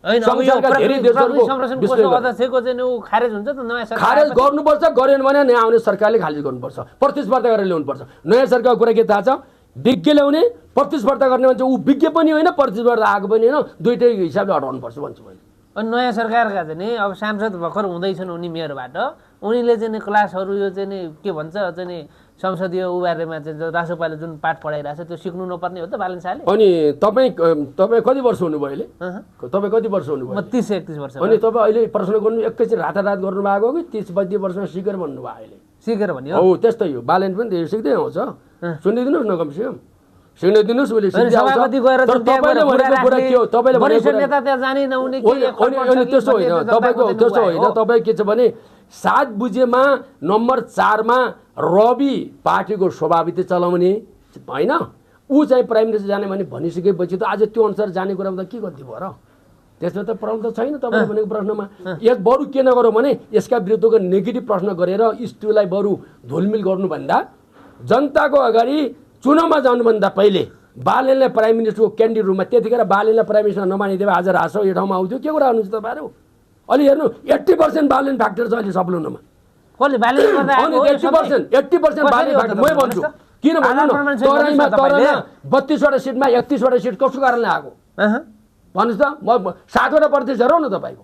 खारेज गर्नुपर्छ, गरेन भने नयाँ आउने सरकारले खारेज गर्नुपर्छ, प्रतिस्पर्धा गरेर ल्याउनुपर्छ। नयाँ सरकारको कुरा के थाहा छ? विज्ञ ल्याउने, प्रतिस्पर्धा गर्ने मान्छे ऊ विज्ञ पनि होइन प्रतिस्पर्धा आएको पनि होइन, दुइटै हिसाबले हटाउनुपर्छ भन्छु मैले। अनि नयाँ सरकारका चाहिँ अब सांसद भर्खर हुँदैछन् उनी मेयरबाट, उनीले चाहिँ क्लासहरू यो चाहिँ के भन्छ चाहिँ संसदीय उबारेमा चाहिँ रासोपाले जुन पाठ पढाइरहेछ त्यो सिक्नु नपर्ने हो त बालन शाहले? अनि तपाईँ कति वर्ष हुनुभयो अहिले? तपाईँ कति वर्ष हुनुभयो? म 30-31 वर्ष। अनि तपाईँ अहिले प्रश्न गर्नु एकैछिन रातारात गर्नुभएको कि 30-32 वर्षमा सिकेर भन्नुभयो? अहिले सिकेर भन्यो हो त्यस्तै हो। बालन पनि धेरै सिक्दै आउँछ, सुनिदिनुहोस् न कमसेकम सुनिदिनुहोस्। उसले सभापति गएर तपाईँले भनेको कुरा के हो? तपाईँले वरिष्ठ नेता त्यहाँ जाने नहुने अनि त्यसो होइन, तपाईँको त्यसो होइन। तपाईँ के छ भने 7 बुझेमा नम्बर 4 मा रवि पार्टीको सभापति चलाउने होइन, ऊ चाहिँ प्राइम मिनिस्टर जाने भने भनिसकेपछि त आज त्यो अनुसार जाने कुरा त के गर्थ्यो भयो र? त्यसमा त प्रब्लम त छैन। तपाईँले भनेको प्रश्नमा एक बरु के नगरौँ भने यसका विरुद्धको नेगेटिभ प्रश्न गरेर इस्युलाई बरु धुलमिल गर्नुभन्दा जनताको अगाडि चुनावमा जानुभन्दा पहिले बालनलाई प्राइम मिनिस्टरको क्यान्डिडेट रूपमा, त्यतिखेर बालनलाई प्राइम मिनिस्टर नमानिदिए आज रासो यो ठाउँमा आउँथ्यो। के कुरा गर्नुहुन्छ तपाईँहरू? अलि हेर्नु 80% बालन फ्याक्टर छ अहिले सप्लुनमा। कसले बालन गर्दा अनि 80% बालन फ्याक्टर मै भन्छु। किन भन्नु न, तराईमा 32 वटा सिटमा 31 वटा सिट कसको कारणले आएको भन्नुहोस् त? म 7 वटा प्रदेश हेरौँ न तपाईँको।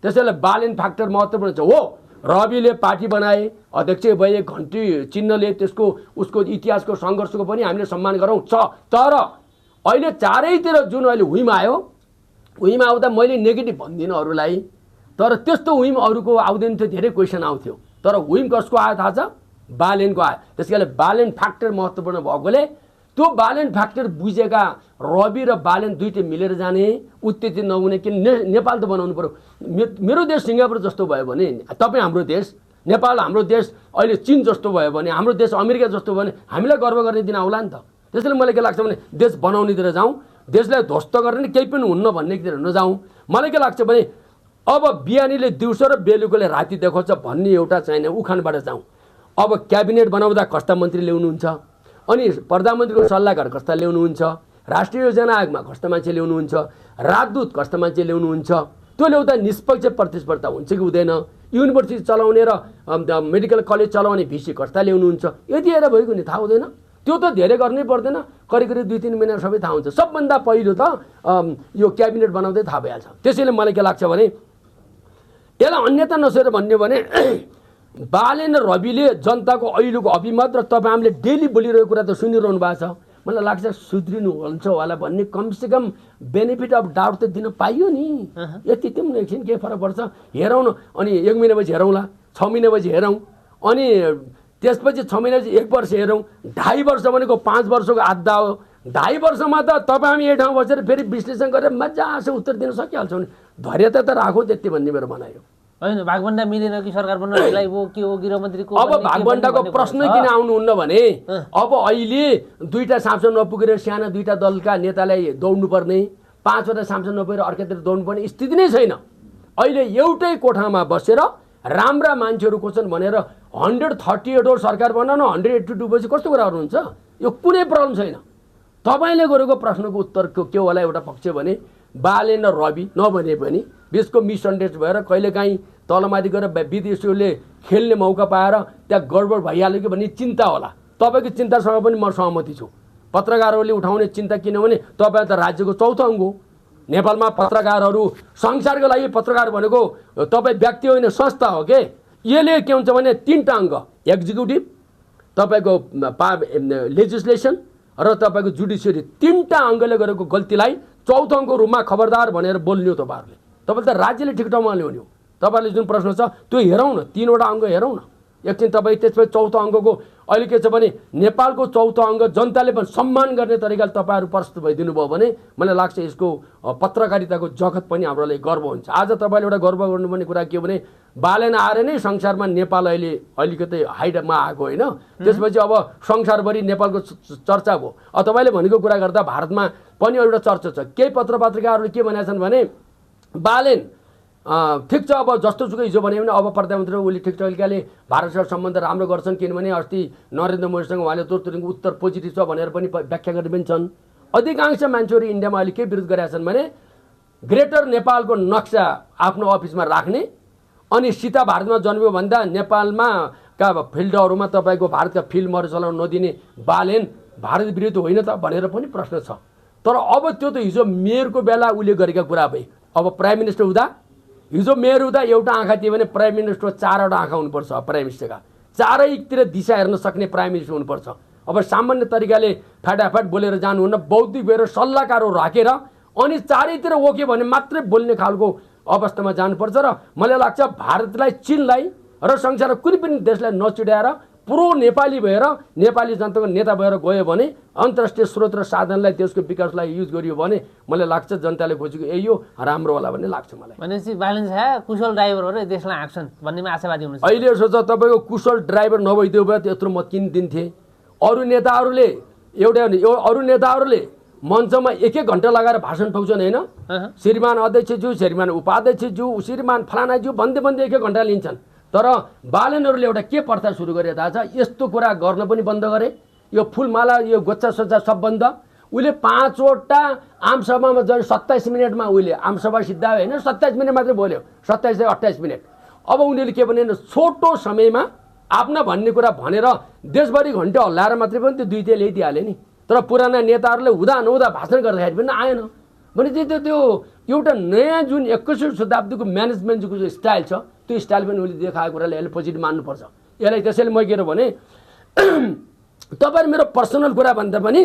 त्यसैले बालन फ्याक्टर महत्त्वपूर्ण छ। हो रविले पार्टी बनाए, अध्यक्ष भए, घन्टी चिन्हले त्यसको उसको इतिहासको सङ्घर्षको पनि हामीले सम्मान गरौँ। तर अहिले चारैतिर जुन अहिले हुइम आयो, हुइम आउँदा मैले नेगेटिभ भन्दिनँ अरूलाई, तर त्यस्तो हुइम अरूको आउँदैन थियो, धेरै क्वेसन आउँथ्यो। तर हुइम कसको आयो थाहा छ? बालेनको आयो। त्यस कारणले बालन फ्याक्टर महत्त्वपूर्ण भएकोले त्यो बालन फ्याक्टर बुझेका रवि र बालन दुइटै मिलेर जाने, उत्तेजित नहुने। किन नेपाल त बनाउनु पर्यो। मेरो देश सिङ्गापुर जस्तो भयो भने तपाईँ हाम्रो देश नेपाल, हाम्रो देश अहिले चीन जस्तो भयो भने, हाम्रो देश अमेरिका जस्तो भयो भने हामीलाई गर्व गर्ने दिन आउला नि त। त्यसैले मलाई के लाग्छ भने देश बनाउनेतिर जाउँ, देशलाई ध्वस्त गर्ने केही पनि हुन्न भन्नेतिर नजाउँ। मलाई के लाग्छ भने अब बिहानीले दिउँसो र बेलुकाले राति देखाउँछ भन्ने एउटा चाहिने उखानबाट जाउँ। अब क्याबिनेट बनाउँदा कस्ता मन्त्री ल्याउनुहुन्छ, अनि प्रधानमन्त्रीको सल्लाहकार कस्ता ल्याउनुहुन्छ, राष्ट्रिय योजना आयोगमा कस्ता मान्छे ल्याउनुहुन्छ, राजदूत कस्ता मान्छे ल्याउनुहुन्छ, त्यो ल्याउँदा निष्पक्ष प्रतिस्पर्धा हुन्छ कि हुँदैन, युनिभर्सिटी चलाउने र मेडिकल कलेज चलाउने भिसी कस्ता ल्याउनुहुन्छ, यति हेरेर भइगयो नि, थाहा हुँदैन। त्यो त धेरै गर्नै पर्दैन, करिब 2-3 महिना सबै थाहा हुन्छ। सबभन्दा पहिलो त यो क्याबिनेट बनाउँदै थाहा भइहाल्छ। त्यसैले मलाई के लाग्छ भने यसलाई अन्यथा नसोधेर भन्यो भने बालन र रविले जनताको अहिलेको अभिमत र तपाईँ हामीले डेली बोलिरहेको कुरा त सुनिरहनु भएको छ। मलाई लाग्छ सुध्रिनु हुन्छ होला भन्ने कमसेकम बेनिफिट अफ डाउट त दिन पाइयो नि। यति पनि एकछिन के फरक पर्छ, हेरौँ न। अनि 1 महिनापछि हेरौँला, 6 महिनापछि हेरौँ, अनि त्यसपछि 6 महिनापछि 1 वर्ष हेरौँ। 2.5 वर्ष भनेको 5 वर्षको आधा हो। 2.5 वर्षमा त तपाईँ हामी एक ठाउँ बसेर फेरि विश्लेषण गरेर मजासे उत्तर दिन सकिहाल्छौँ नि। धैर्यता त राखौँ त्यति भन्ने मेरो भनाइ हो। होइन भागभण्डा मिलेन कि सरकार बन्नलाई वो के हो गृहमन्त्रीको? अब भागभण्डाको प्रश्न किन आउनुहुन्न भने अब अहिले 2टा सांसद नपुगेर साना 2टा दलका नेतालाई दौड्नुपर्ने, 5 वटा सांसद नपुगेर अर्कातिर दौड्नुपर्ने स्थिति नै छैन। अहिले एउटै कोठामा बसेर राम्रा मान्छेहरू को छन् भनेर 138 सरकार बनाउनु, 182 पछि कस्तो कुरा गर्नुहुन्छ? यो कुनै प्रब्लम छैन। तपाईँले गरेको प्रश्नको उत्तरको के होला एउटा पक्ष भने बालेन र रवि नभने पनि बिचको मिसअन्डरस्ट्यान्डिङ भएर कहिलेकाहीँ तलमाथि गएर विदेशीहरूले खेल्ने मौका पाएर त्यहाँ गडबड भइहाल्यो कि भन्ने चिन्ता होला। तपाईँको चिन्तासँग पनि म सहमति छु। पत्रकारहरूले उठाउने चिन्ता किनभने तपाईँ त राज्यको चौथो अङ्ग हो। नेपालमा पत्रकारहरू संसारको लागि पत्रकार भनेको तपाईँ व्यक्ति होइन संस्था हो के। यसले के हुन्छ भने 3टा अङ्ग एक्जिक्युटिभ, तपाईँको लेजिस्लेसन र तपाईँको जुडिसियरी 3टा अङ्गले गरेको गल्तीलाई चौथो अङ्गको रूपमा खबरदार भनेर बोल्नु हो तपाईँहरूले। तपाईँले त राज्यले ठिक ठाउँमा ल्याउने हो। तपाईँले जुन प्रश्न छ त्यो हेरौँ न, 3वटा अङ्ग हेरौँ न एकछिन। तपाईँ त्यसपछि चौथो अङ्गको अहिले के छ भने नेपालको चौथो अङ्ग जनताले पनि सम्मान गर्ने तरिकाले तपाईँहरू प्रस्तुत भइदिनु भयो भने मलाई लाग्छ यसको पत्रकारिताको जगत पनि हाम्रो लागि गर्व हुन्छ। आज तपाईँले एउटा गर्व गर्नुपर्ने कुरा के हो भने बालेन आएर नै संसारमा नेपाल अहिले अलिकति हाइटमा आएको होइन। त्यसपछि अब संसारभरि नेपालको चर्चा भयो। अब तपाईँले भनेको कुरा गर्दा भारतमा पनि एउटा चर्चा छ। केही पत्रकारिताहरूले के भनेका छन् भने बालेन ठिक छ, अब जस्तो सुकै हिजो भने अब प्रधानमन्त्री उसले ठिक तरिकाले भारतसँग सम्बन्ध राम्रो गर्छन् किनभने अस्ति नरेन्द्र मोदीसँग उहाँले तुरुन्तको उत्तर पोजिटिभ छ भनेर पनि व्याख्या गर्ने पनि छन्। अधिकांश मान्छेहरू इन्डियामा अहिले के विरोध गरेका छन् भने ग्रेटर नेपालको नक्सा आफ्नो अफिसमा राख्ने अनि सीता भारतमा जन्मियो भन्दा नेपालमा का फिल्डहरूमा तपाईँको भारतका फिल्डहरू चलाउन नदिने बालेन भारत विरुद्ध होइन त भनेर पनि प्रश्न छ। तर अब त्यो त हिजो मेयरको बेला उसले गरेका कुरा भए। अब प्राइम मिनिस्टर हुँदा हिजो मेयर हुँदा एउटा आँखा थियो भने प्राइम मिनिस्टरको 4वटा आँखा हुनुपर्छ। प्राइम मिनिस्टरका चारैतिर दिशा हेर्न सक्ने प्राइम मिनिस्टर हुनुपर्छ। अब सामान्य तरिकाले फाटाफाट बोलेर जानुहुन्न, बौद्धिक भएर सल्लाहकारहरू राखेर अनि चारैतिर ओके भने मात्रै बोल्ने खालको अवस्थामा जानुपर्छ। र मलाई लाग्छ भारतलाई, चीनलाई र संसारको कुनै पनि देशलाई नचिडाएर पुरो नेपाली भएर नेपाली जनताको नेता भएर गयो भने अन्तर्राष्ट्रिय स्रोत र साधनलाई देशको विकासलाई युज गरियो भने मलाई लाग्छ जनताले खोजेको यही हो राम्रो होला भन्ने लाग्छ मलाई। भनेपछि बालेन शाह कुशल ड्राइभर हो र देशलाई हाँक्छन् भन्नेमा आशावादी हुनुहुन्छ। अहिले यसो छ तपाईँको कुशल ड्राइभर नभइदियो भए त्यत्रो म किन दिन्थेँ। अरू नेताहरूले मञ्चमा 1-1 घन्टा लगाएर भाषण ठोक्छन् होइन। श्रीमान अध्यक्षज्यू, श्रीमान उपाध्यक्षज्यू, श्रीमान फलानाज्यू भन्दै 1-1 घन्टा लिन्छन्। तर बालेनहरूले एउटा के प्रथा सुरु गरे थाहा छ? यस्तो कुरा गर्न पनि बन्द गरे। यो फुलमाला यो गोच्चा सोच्चा सब बन्द। उसले 5वटा आमसभामा जब 27 मिनटमा उसले आमसभा सिद्धायो होइन, 27 मिनट मात्रै बोल्यो, 27-28 मिनट। अब उनीहरूले के भने छोटो समयमा आफ्ना भन्ने कुरा भनेर देशभरि घन्टा हल्लाएर मात्रै पनि त्यो दुईटै ल्याइदिइहाल्यो नि। तर पुराना नेताहरूले हुँदा नहुँदा भाषण गर्दाखेरि पनि आएन भने चाहिँ त्यो एउटा नयाँ जुन 21औं शताब्दीको म्यानेजमेन्टको जो स्टाइल छ त्यो स्टाइल पनि उसले देखाएको कुराले यसले पोजिटिभ मान्नुपर्छ। यसलाई त्यसैले म के भने तपाईँहरू मेरो पर्सनल कुरा भन्दा पनि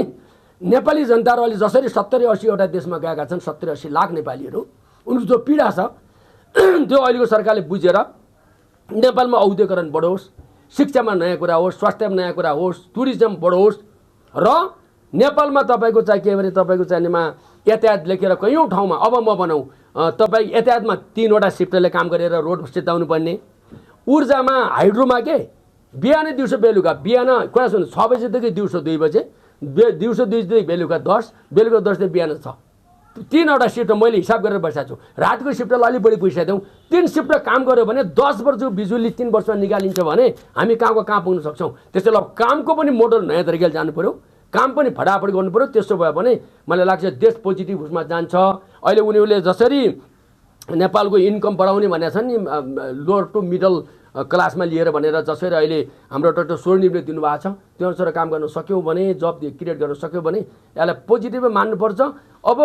नेपाली जनताहरू अहिले जसरी 70-80वटा देशमा गएका छन्, 70-80 लाख नेपालीहरू, उनीहरूको जो पीडा छ त्यो अहिलेको सरकारले बुझेर नेपालमा औद्योगिकरण बढोस्, शिक्षामा नयाँ कुरा होस्, स्वास्थ्यमा नयाँ कुरा होस्, टुरिज्म बढोस् र नेपालमा तपाईँको चाहिँ के भने तपाईँको चाहिनेमा यातायात लेखेर कयौँ ठाउँमा अब म भनौँ तपाईँ यातायातमा 3वटा सिफ्टले काम गरेर रोड सिद्धाउनु पर्ने, ऊर्जामा हाइड्रोमा के बिहानै दिउँसो बेलुका, बिहान कुरा सुन्नु 6 बजेदेखि दिउँसो 2 बजे, दिउँसो 2 बजेदेखि बेलुका 10, बेलुका 10 देखि बिहान 6, 3वटा सिफ्ट मैले हिसाब गरेर बसेको छु। रातको सिफ्टलाई अलिक बढी पैसा दिउँ, 3 सिफ्ट काम गऱ्यो भने 10 वर्षको बिजुली 3 वर्षमा निकालिन्छ भने हामी कहाँको कहाँ पुग्न सक्छौँ। त्यसैले अब कामको पनि मोडल नयाँ तरिकाले जानु पऱ्यो, काम पनि फटाफट गर्नु पऱ्यो। त्यसो भयो भने मलाई लाग्छ देश पोजिटिभ उसमा जान्छ। अहिले उनीहरूले जसरी नेपालको इन्कम बढाउने भनेका छन् नि, लोअर टु मिडल क्लासमा लिएर भनेर जसरी अहिले हाम्रो डाक्टर स्वर्णिमले दिनुभएको छ त्यो अनुसार काम गर्न सक्यौँ भने, जब क्रिएट गर्न सक्यौँ भने यसलाई पोजिटिभै मान्नुपर्छ। अब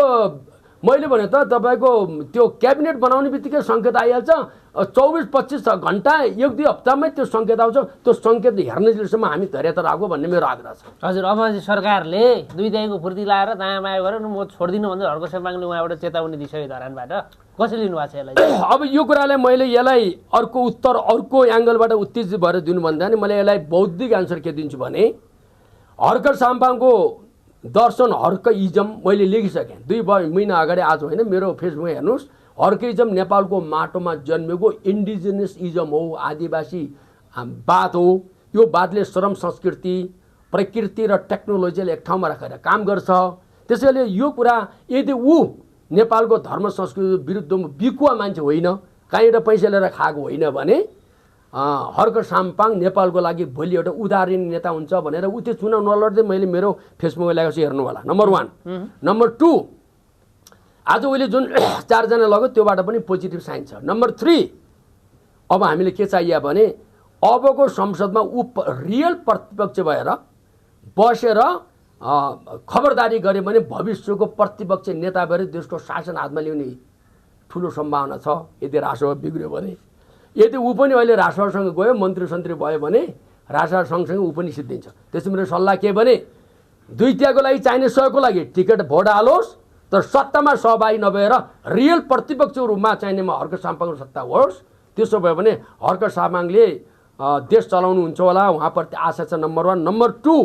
मैले भने त तपाईँको त्यो क्याबिनेट बनाउने बित्तिकै सङ्केत आइहाल्छ। 24-25 घन्टा 1-2 हप्तामै त्यो सङ्केत आउँछ। त्यो सङ्केत हेर्ने दिनसम्म हामी धैर्य त राखौँ भन्ने मेरो आग्रह छ। हजुर, अब सरकारले दुई दाइको फुर्ती लाएर दायाँ बायाँ गरेर म छोडिदिनु भन्दै हर्क सेपाङले उहाँबाट चेतावनी दिइसक्यो धरानबाट। कसरी लिनुभएको छ यसलाई? अब यो कुरालाई मैले यसलाई अर्को उत्तर अर्को एङ्गलबाट उत्तेजित भएर दिनुभन्दा नि मैले यसलाई बौद्धिक एन्सर के दिन्छु भने हर्क साम्पाङको दर्शन हर्कइजम मैले लेखिसकेँ 2 महिना अगाडि। आज होइन, मेरो फेसबुकमा हेर्नुहोस्, हर्कइजम नेपालको माटोमा जन्मेको इन्डिजिनियस इजम हो, आदिवासी बात हो। यो बातले श्रम, संस्कृति, प्रकृति र टेक्नोलोजीलाई एक ठाउँमा राखेर काम गर्छ। त्यसैले यो कुरा यदि ऊ नेपालको धर्म संस्कृति विरुद्धमा बिकुवा मान्छे होइन, कहीँबाट पैसा लिएर खाएको होइन भने हर्क साम्पाङ नेपालको लागि भोलि एउटा उदाहरणीय नेता हुन्छ भनेर ऊ त्यो चुनाव नलड्दै मैले मेरो फेसबुकमा ल्याएको छु, हेर्नु होला। नम्बर 1। नम्बर 2, आज अहिले जुन 4 जना लग्यो त्योबाट पनि पोजिटिभ साइन छ। नम्बर 3, अब हामीले के चाहियो भने अबको संसदमा ऊ रियल प्रतिपक्ष भएर बसेर खबरदारी गरे भने भविष्यको प्रतिपक्ष नेता भएर देशको शासन हातमा ल्याउने ठुलो सम्भावना छ यदि राजसभा बिग्रियो भने। यदि ऊ पनि अहिले राजसभासँग गयो, मन्त्री सन्त्री भयो भने राजसभा सँगसँगै ऊ पनि सिद्धिन्छ। त्यसो मेरो सल्लाह के भने दुईटाको लागि चाहिने सहयोगको लागि टिकट भोट हालोस्, तर सत्तामा सहभागी नभएर रियल प्रतिपक्ष रूपमा चाहिनेमा हर्क साम्पाङको सत्ता होस्। त्यसो भयो भने हर्क साम्पाङले देश चलाउनुहुन्छ होला, उहाँप्रति आशा छ। नम्बर 1। नम्बर 2,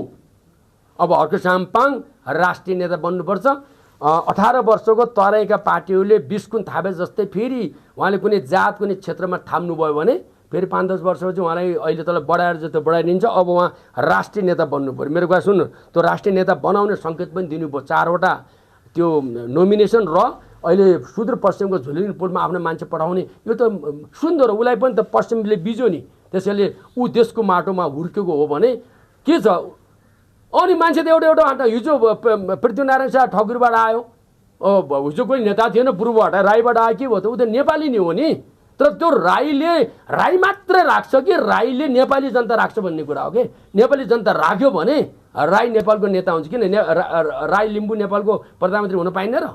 अब हर्क साम्पाङ राष्ट्रिय नेता बन्नुपर्छ। 18 वर्षको तराईका पार्टीहरूले 20 गुण थापे जस्तै फेरि उहाँले कुनै जात कुनै क्षेत्रमा थाम्नुभयो भने फेरि 5-10 वर्षपछि उहाँलाई अहिले तल बढाएर जस्तो बढाइदिन्छ। अब उहाँ राष्ट्रिय नेता बन्नु पऱ्यो। मेरो कुरा सुन्नु, त्यो राष्ट्रिय नेता बनाउने सङ्केत पनि दिनुभयो। 4वटा त्यो नोमिनेसन र अहिले सुदूरपश्चिमको झुलिङपुरमा आफ्नो मान्छे पठाउने, यो त सुन्दर हो। उसलाई पनि त पश्चिमले बिजो नि, त्यसैले ऊ देशको माटोमा हुर्केको हो भने के छ। अनि मान्छे त एउटा हिजो पृथ्वीनारायण शाह ठकुरीबाट आयो, हिजो कोही नेता थिएन पूर्वबाट, राईबाट आयो, के भयो त ऊ त नेपाली नै हो नि। तर त्यो राई मात्रै राख्छ कि राईले नेपाली जनता राख्छ भन्ने कुरा हो कि। नेपाली जनता राख्यो भने राई नेपालको नेता हुन्छ। किन राई लिम्बू नेपालको प्रधानमन्त्री हुन पाइन्न र?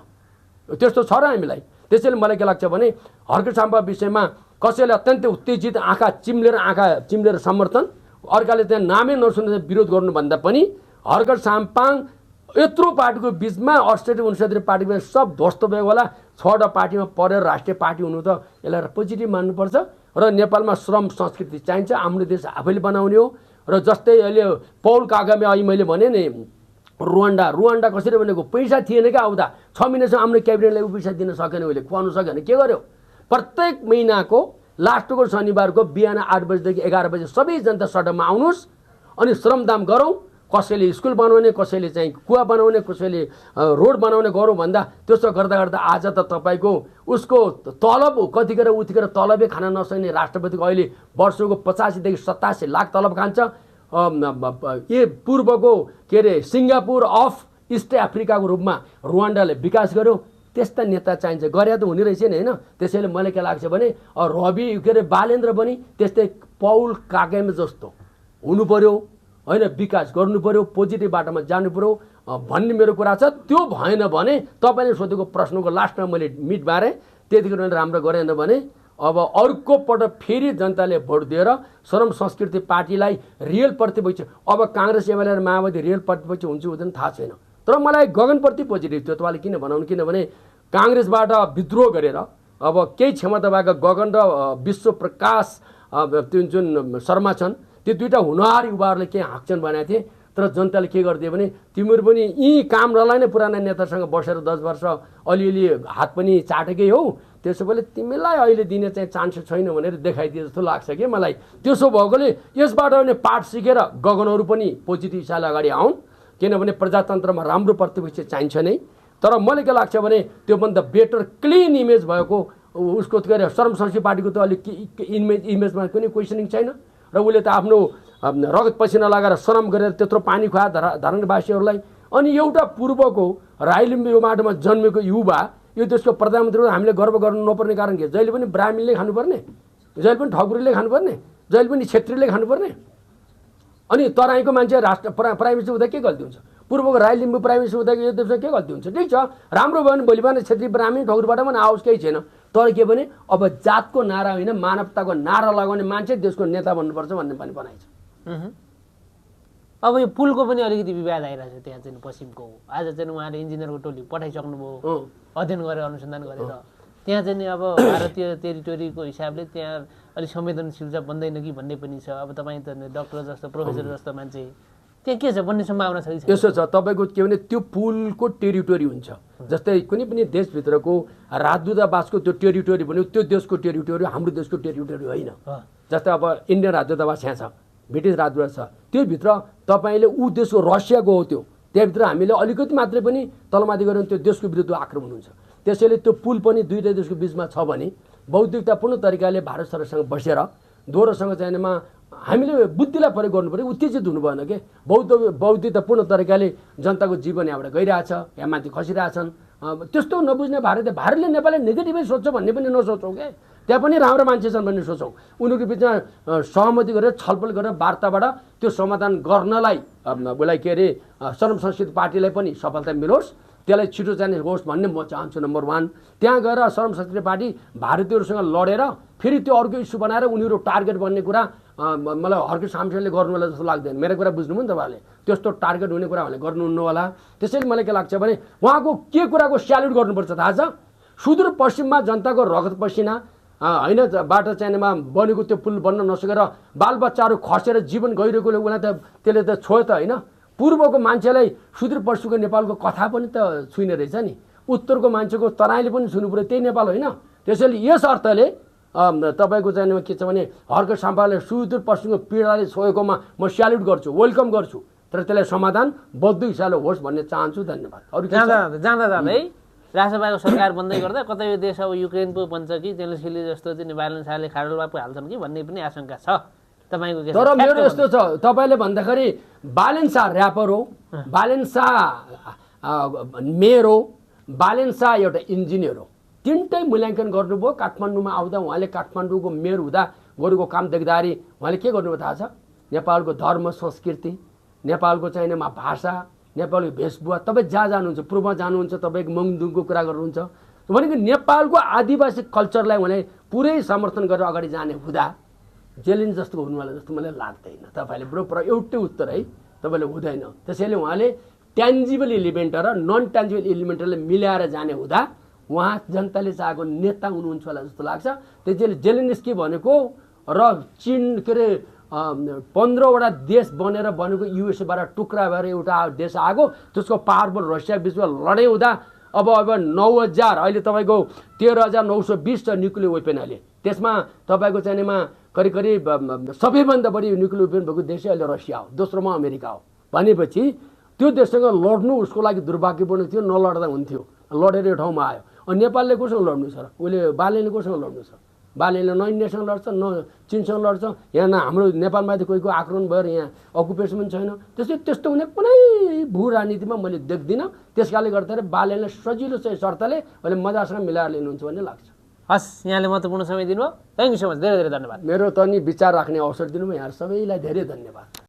त्यस्तो छ र हामीलाई। त्यसैले मलाई के लाग्छ भने हर्क साम्पाङ विषयमा कसैले अत्यन्तै उत्तेजित आँखा चिम्लेर समर्थन, अर्काले त्यहाँ नामै नसुनेर विरोध गर्नुभन्दा पनि हर्क साम्पाङ यत्रो पार्टीको बिचमा 68-69 पार्टीमा सब ध्वस्त भएको होला, 6वटा पार्टीमा परेर राष्ट्रिय पार्टी हुनु त यसलाई पोजिटिभ मान्नुपर्छ। र नेपालमा श्रम संस्कृति चाहिन्छ, हाम्रो देश आफैले बनाउने हो। र जस्तै अहिले पौल कागामे अहिले मैले भने नि रुवान्डा कसरी भनेको पैसा थिएन क्या, आउँदा 6 महिनासम्म आफ्नो क्याबिनेटलाई पैसा दिन सकेन, उसले खुवाउनु सकेन। के गर्यो? प्रत्येक महिनाको लास्टको शनिबारको बिहान 8 बजेदेखि 11 बजे सबै जनता सडकमा आउनुहोस् अनि श्रमदान गरौँ। कसैले स्कुल बनाउने, कसैले चाहिँ कुवा बनाउने, कसैले रोड बनाउने गरौँ भन्दा त्यसो गर्दा आज त तपाईँको उसको तलब कतिखेर उतिखेर तलबै खान नसक्ने राष्ट्रपतिको अहिले वर्षको 85 देखि 87 लाख तलब खान्छ। पूर्वको के अरे सिङ्गापुर अफ इस्ट अफ्रिकाको रूपमा रुवान्डाले विकास गर्यो। त्यस्ता नेता चाहिन्छ। गरे त हुने रहेछ नि, होइन? त्यसैले मलाई के लाग्छ भने रवि के अरे बालेन्द्र पनि त्यस्तै पौल कागेमे जस्तो हुनु पर्यो, होइन? विकास गर्नु पर्यो, पोजिटिभ बाटोमा जानु पर्यो भन्ने मेरो कुरा छ। त्यो भएन भने तपाईँले सोधेको प्रश्नको लास्टमा मैले मिट बारेँ, त्यतिखेर मैले राम्रो गरेन भने अब अर्को पटक फेरि जनताले भोट दिएर श्रम संस्कृति पार्टीलाई रियल प्रतिपक्ष, अब काङ्ग्रेस एमाले र माओवादी रियल प्रतिपक्ष हुन्छ हुँदैन थाहा छैन, तर मलाई गगनप्रति पोजिटिभ थियो। तपाईँले किन भनाउनु? किनभने काङ्ग्रेसबाट विद्रोह गरेर अब केही क्षमता भएको गगन र विश्वप्रकाश त्यो जुन शर्मा छन्, त्यो दुईवटा हुनहारी युवाहरूले केही हाँक्छन् भनेको थिए। तर जनताले के गरिदियो भने तिमीहरू पनि यी काम नलाने पुराना नेतासँग बसेर 10 वर्ष अलिअलि हात पनि चाटेकै हौ, त्यसो भए तिमीलाई अहिले दिने चाहिँ चान्स छैन भनेर देखाइदिए जस्तो लाग्छ कि मलाई। त्यसो भएकोले यसबाट पनि पाठ सिकेर गगनहरू पनि पोजिटिभ हिसाबले अगाडि आउन्, किनभने प्रजातन्त्रमा राम्रो प्रतिपक्ष चाहिन्छ नै। तर मलाई के लाग्छ भने त्योभन्दा बेटर क्लिन इमेज भएको उसको के अरे श्रम संस्कृति पार्टीको त अलिक इमेजमा कुनै क्वेसनिङ छैन र उसले त आफ्नो रगत पसिना लगाएर श्रम गरेर त्यत्रो पानी खुवायो धरानवासीहरूलाई। अनि एउटा पूर्वको राईलिम्बू माटोमा जन्मेको युवा यो देशको प्रधानमन्त्री हामीले गर्व गर्नु नपर्ने कारण के? जहिले पनि ब्राह्मणले खानुपर्ने, जहिले पनि ठकुरीले खानुपर्ने, जहिले पनि छेत्रीले खानुपर्ने। अनि तराईको मान्छे राष्ट्र प्राइम मिनिस्टर हुँदा के गल्ती हुन्छ? पूर्वको राईलिम्बू प्राइम मिनिस्टर हुँदा यो देशमा के गल्ती हुन्छ? ठिक छ, राम्रो भयो भने भोलि बिहान छेत्री ब्राह्मण ठकुरबाट पनि आओस्, केही छैन। तर के भने अब जातको नारा होइन मानवताको नारा लगाउने मान्छे देशको नेता बन्नुपर्छ भन्ने पनि बनाइन्छ। अब यो पुलको पनि अलिकति विवाद आइरहेको छ त्यहाँ चाहिँ पश्चिमको। आज चाहिँ उहाँले इन्जिनियरको टोली पठाइसक्नुभयो, अध्ययन गरेर अनुसन्धान गरेर। त्यहाँ चाहिँ अब भारतीय टेरिटोरीको हिसाबले त्यहाँ अलिक संवेदनशील छ, बन्दैन कि भन्ने पनि छ। अब तपाईँ त डक्टर जस्तो प्रोफेसर जस्तो मान्छे, त्यहाँ के छ बन्ने सम्भावना छ कि? त्यसो छ, तपाईँको के भने त्यो पुलको टेरिटोरी हुन्छ। जस्तै कुनै पनि देशभित्रको राजदूतावासको त्यो टेरिटोरी भन्यो त्यो देशको टेरिटोरी हाम्रो देशको टेरिटोरी होइन। जस्तै अब इन्डियन राजदूतावास यहाँ छ, ब्रिटिस राजदूतावास छ, त्योभित्र तपाईँले ऊ देशको रसियाको हो त्यो, त्यहाँभित्र हामीले अलिकति मात्रै पनि तलमाथि गरेर त्यो देशको विरुद्ध आक्रमण हुन्छ। त्यसैले त्यो पुल पनि दुईवटा देशको बिचमा छ भने बौद्धिकतापूर्ण तरिकाले भारत सरकारसँग बसेर दोहोरोसँग चाहिनेमा हामीले बुद्धिलाई प्रयोग गर्नु पऱ्यो, उत्तेजित हुनु भएन के। बौद्धिकतापूर्ण तरिकाले जनताको जीवन यहाँबाट गइरहेछ, यहाँ माथि खसिरहेछन्। त्यस्तो नबुझ्ने भारतले नेपाललाई नेगेटिभै सोध्छ भन्ने पनि नसोचौँ क्या। त्यहाँ पनि राम्रो मान्छे छन् भन्ने सोचौँ। उनीहरूको बिचमा सहमति गरेर छलफल गरेर वार्ताबाट त्यो समाधान गर्नलाई उसलाई के अरे श्रम संस्कृति पार्टीलाई पनि सफलता मिलोस्, त्यसलाई छिटो जाने होस् भन्ने म चाहन्छु। नम्बर 1 त्यहाँ गएर श्रम संस्कृति पार्टी भारतीयहरूसँग लडेर फेरि त्यो अर्को इस्यु बनाएर उनीहरू टार्गेट बन्ने कुरा मलाई हर्के सामसाले गर्नु होला जस्तो लाग्दैन। मेरो कुरा बुझ्नुभयो नि तपाईँहरूले, त्यस्तो टार्गेट हुने कुरा उहाँले गर्नुहुन्न होला। त्यसैले मलाई के लाग्छ भने उहाँको के कुराको स्याल्युट गर्नुपर्छ थाहा छ? सुदूरपश्चिममा जनताको रगत पसिना होइन बाटो चाहिनेमा बनेको त्यो पुल बन्न नसकेर बालबच्चाहरू खसेर जीवन गइरहेकोले उसलाई त त्यसले त छोयो त होइन। पूर्वको मान्छेलाई सुदूरपश्चिमको नेपालको कथा पनि त छुइने रहेछ नि, उत्तरको मान्छेको तराईले पनि छुनु पऱ्यो, त्यही नेपाल होइन। त्यसैले यस अर्थले तपाईँको चाहिने के छ भने हर्क साम्पाले सुदूरपश्चिमको पीडाले छोएकोमा म स्याल्युट गर्छु, वेलकम गर्छु, तर त्यसलाई समाधान बद्ध हिसाबले होस् भन्ने चाहन्छु। धन्यवाद। अरू जाँदा है राष्ट्रपाको सरकार बन्दै गर्दा कतै देश अब युक्रेन पो बन्छ कि जेलेन्स्कीले जस्तो चाहिँ बालन शाहले खाडलमा पो हाल्छन् कि भन्ने पनि आशंका छ तपाईँको के छ? तर मेरो यस्तो छ, तपाईँले भन्दाखेरि बालन शाह ऱ्यापर हो, बालन शाह मेयर हो, बालन शाह एउटा इन्जिनियर हो। तिनटै मूल्याङ्कन गर्नुभयो। काठमाडौँमा आउँदा उहाँले काठमाडौँको मेयर हुँदा गरेको काम देख्दाखेरि उहाँले के गर्नुभयो थाहा छ? नेपालको धर्म संस्कृति, नेपालको चाहिनेमा भाषा, नेपालको वेशभूषा, तपाईँ जहाँ जानुहुन्छ, पूर्वमा जानुहुन्छ तपाईँको मङदुङको कुरा गर्नुहुन्छ भनेको नेपालको आदिवासी कल्चरलाई उहाँले पुरै समर्थन गरेर अगाडि जाने हुँदा जेलिन जस्तो हुनुवाला जस्तो मलाई लाग्दैन। तपाईँले बरोबर एउटै उत्तर है, तपाईँले हुँदैन। त्यसैले उहाँले ट्यान्जिबल एलिमेन्ट र नन ट्यान्जिबल एलिमेन्टलाई मिलाएर जाने हुँदा उहाँ जनताले चाहेको नेता हुनुहुन्छ होला जस्तो लाग्छ। त्यसैले जेलेन्स्की भनेको र चीन के अरे 15वटा देश बनेर बनेको युएसएबाट टुक्रा भएर एउटा देश आएको, त्यसको पावरफुल रसिया बिचमा लडाइँ हुँदा अब 9000 अहिले तपाईँको 13920 छ न्युक्लियर वेपन अहिले। त्यसमा तपाईँको चाहिनेमा करिब करिब सबैभन्दा बढी न्युक्लियर वेपन भएको देश अहिले रसिया हो, दोस्रोमा अमेरिका हो। भनेपछि त्यो देशसँग लड्नु उसको लागि दुर्भाग्यपूर्ण थियो, नलड्दा हुन्थ्यो, लडेर यो ठाउँमा आयो। अनि नेपालले कोसँग लड्नु छ र? उसले बालेनले कोसँग लड्नु छ? बालेनले न इन्डियासँग लड्छ न चीनसँग लड्छ। यहाँ न हाम्रो नेपालमाथि कोही आक्रमण भएर यहाँ अकुपेसन पनि छैन। त्यस्तो हुने कुनै भू राजनीतिमा मैले देख्दिनँ। त्यस कारणले गर्दाखेरि बालेनले सजिलो चाहिँ शर्तले अहिले मजासँग मिलाएर लिनुहुन्छ भन्ने लाग्छ। हस्, यहाँले महत्त्वपूर्ण समय दिनुभयो, थ्याङ्क यू सो मच, धेरै धेरै धन्यवाद। मेरो त नि विचार राख्ने अवसर दिनुभयो, यहाँ सबैलाई धेरै धन्यवाद।